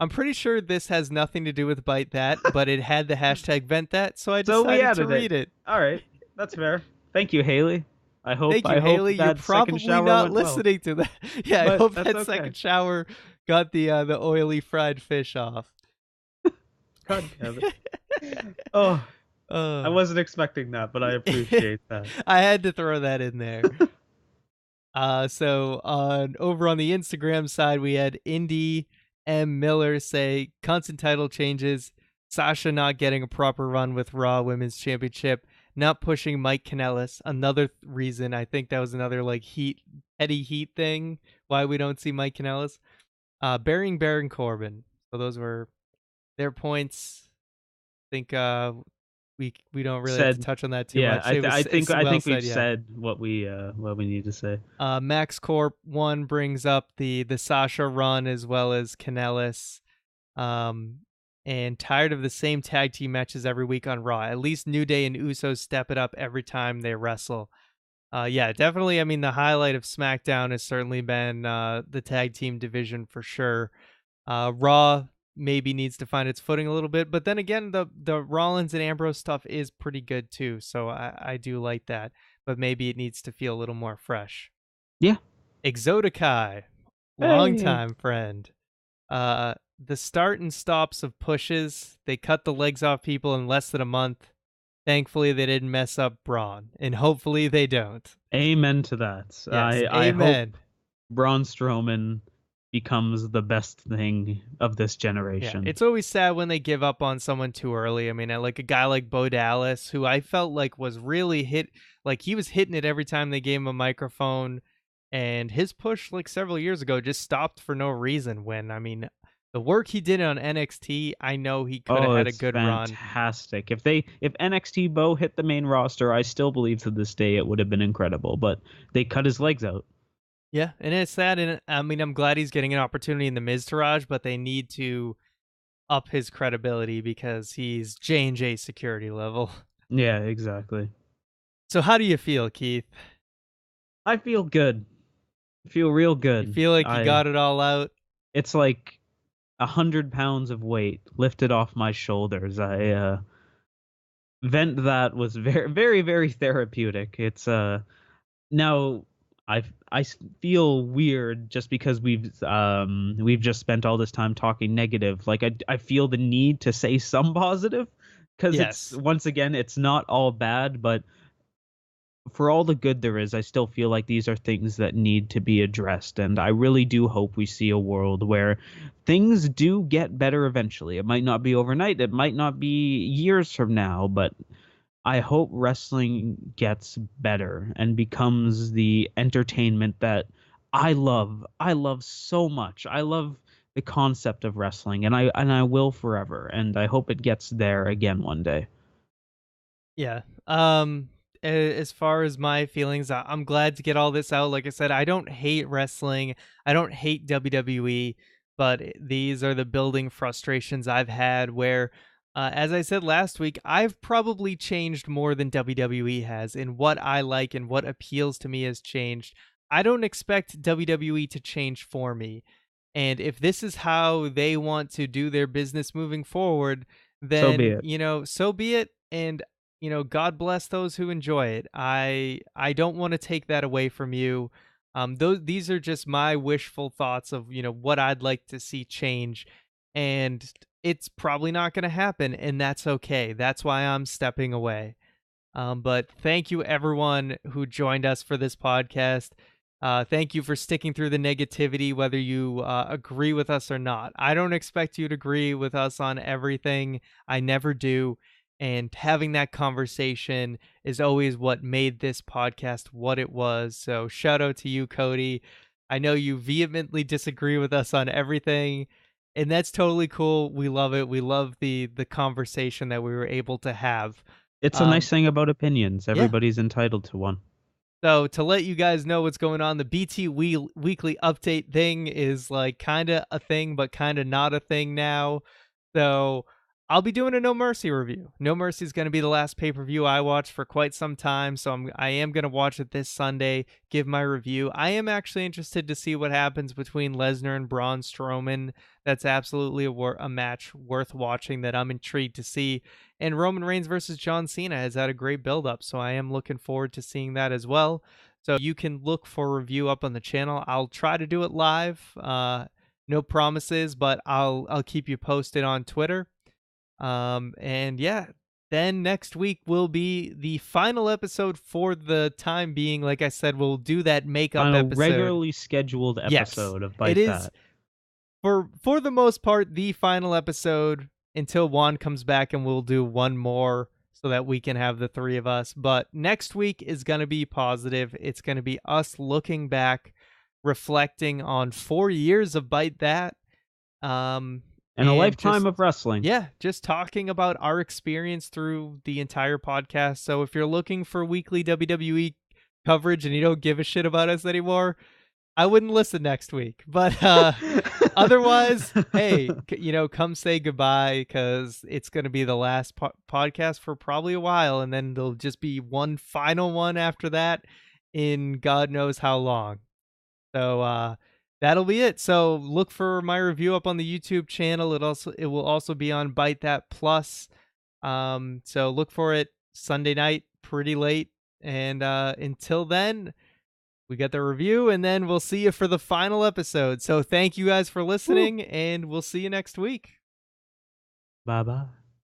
[SPEAKER 1] I'm pretty sure this has nothing to do with Byte That, but it had the hashtag vent that, so I
[SPEAKER 2] So we
[SPEAKER 1] decided to
[SPEAKER 2] added it.
[SPEAKER 1] read it.
[SPEAKER 2] All right, that's fair. Thank you, Haley. I hope
[SPEAKER 1] Thank you, Haley. You're
[SPEAKER 2] that second
[SPEAKER 1] probably
[SPEAKER 2] shower
[SPEAKER 1] not
[SPEAKER 2] went well.
[SPEAKER 1] listening to that. Yeah, I
[SPEAKER 2] But
[SPEAKER 1] hope
[SPEAKER 2] that's
[SPEAKER 1] that
[SPEAKER 2] okay.
[SPEAKER 1] second shower got the oily fried fish off.
[SPEAKER 2] God damn it. Oh, I wasn't expecting that, but I appreciate that.
[SPEAKER 1] I had to throw that in there. So over on the Instagram side, we had Indy M. Miller say constant title changes, Sasha not getting a proper run with Raw Women's Championship, not pushing Mike Kanellis. Another reason, I think that was another like petty heat thing why we don't see Mike Kanellis. Burying Baron Corbin. So those were their points. I think we don't really have to
[SPEAKER 2] Said,
[SPEAKER 1] touch on that too
[SPEAKER 2] yeah.
[SPEAKER 1] much.
[SPEAKER 2] I think we've
[SPEAKER 1] Yeah.
[SPEAKER 2] said what we need to say.
[SPEAKER 1] Max Corp 1 brings up the Sasha run as well as Kanellis. And tired of the same tag team matches every week on Raw. At least New Day and Usos step it up every time they wrestle. Yeah, definitely. I mean, the highlight of SmackDown has certainly been the tag team division for sure. Raw maybe needs to find its footing a little bit, but then again, the Rollins and Ambrose stuff is pretty good too. So I do like that, but maybe it needs to feel a little more fresh.
[SPEAKER 2] Yeah.
[SPEAKER 1] Exotikai, longtime friend. The start and stops of pushes, they cut the legs off people in less than a month. Thankfully, they didn't mess up Braun, and hopefully they don't.
[SPEAKER 2] Amen to that.
[SPEAKER 1] Yes,
[SPEAKER 2] I hope
[SPEAKER 1] amen.
[SPEAKER 2] Braun Strowman becomes the best thing of this generation.
[SPEAKER 1] Yeah, it's always sad when they give up on someone too early. I mean, like a guy like Bo Dallas, who I felt like was really he was hitting it every time they gave him a microphone, and his push like several years ago just stopped for no reason. When I mean, the work he did on NXT, I know he could have had a good run.
[SPEAKER 2] Fantastic. If NXT Bo hit the main roster, I still believe to this day it would have been incredible. But they cut his legs out.
[SPEAKER 1] Yeah, and it's sad, and I mean, I'm glad he's getting an opportunity in the Miztourage, but they need to up his credibility because he's J&J security level.
[SPEAKER 2] Yeah, exactly.
[SPEAKER 1] So how do you feel, Keith?
[SPEAKER 2] I feel good. I feel real good.
[SPEAKER 1] You feel like you got it all out?
[SPEAKER 2] It's like 100 pounds of weight lifted off my shoulders. Vent that was very, very, very therapeutic. It's now I feel weird just because we've just spent all this time talking negative. Like I feel the need to say some positive because it's once again it's not all bad, but for all the good there is, I still feel like these are things that need to be addressed, and I really do hope we see a world where things do get better eventually. It might not be overnight, it might not be years from now, but I hope wrestling gets better and becomes the entertainment that I love. I love so much. I love the concept of wrestling, and I will forever, and I hope it gets there again one day.
[SPEAKER 1] Yeah. As far as my feelings, I'm glad to get all this out. Like I said, I don't hate wrestling. I don't hate WWE, but these are the building frustrations I've had where, as I said last week, I've probably changed more than WWE has in what I like and what appeals to me has changed. I don't expect WWE to change for me. And if this is how they want to do their business moving forward, then, so be it. And God bless those who enjoy it. I don't want to take that away from you. These are just my wishful thoughts of what I'd like to see change, and it's probably not going to happen, and that's okay. That's why I'm stepping away. But thank you everyone who joined us for this podcast. Thank you for sticking through the negativity, whether you agree with us or not. I don't expect you to agree with us on everything. I never do. And having that conversation is always what made this podcast what it was. So shout out to you, Cody. I know you vehemently disagree with us on everything, and that's totally cool. We love it. We love the conversation that we were able to have.
[SPEAKER 2] It's a nice thing about opinions.
[SPEAKER 1] Yeah.
[SPEAKER 2] Everybody's entitled to one.
[SPEAKER 1] So to let you guys know what's going on, the BT weekly update thing is like kind of a thing, but kind of not a thing now. So I'll be doing a No Mercy review. No Mercy is going to be the last pay-per-view I watched for quite some time, so I am going to watch it this Sunday, give my review. I am actually interested to see what happens between Lesnar and Braun Strowman. That's absolutely a match worth watching that I'm intrigued to see. And Roman Reigns versus John Cena has had a great build-up, so I am looking forward to seeing that as well. So you can look for a review up on the channel. I'll try to do it live. No promises, but I'll keep you posted on Twitter. And yeah, then next week will be the final episode for the time being. Like I said, we'll do that makeup episode.
[SPEAKER 2] Regularly scheduled episode of Byte.
[SPEAKER 1] It is for the most part the final episode until Juan comes back, and we'll do one more so that we can have the three of us. But next week is going to be positive. It's going to be us looking back, reflecting on 4 years of Byte That.
[SPEAKER 2] And a lifetime of wrestling.
[SPEAKER 1] Yeah, just talking about our experience through the entire podcast. So if you're looking for weekly WWE coverage and you don't give a shit about us anymore, I wouldn't listen next week. But otherwise, hey, come say goodbye, because it's going to be the last podcast for probably a while, and then there'll just be one final one after that in God knows how long. So that'll be it. So look for my review up on the YouTube channel. It will also be on Byte That Plus. So look for it Sunday night, pretty late. And until then, we get the review, and then we'll see you for the final episode. So thank you guys for listening, and we'll see you next week.
[SPEAKER 2] Bye-bye.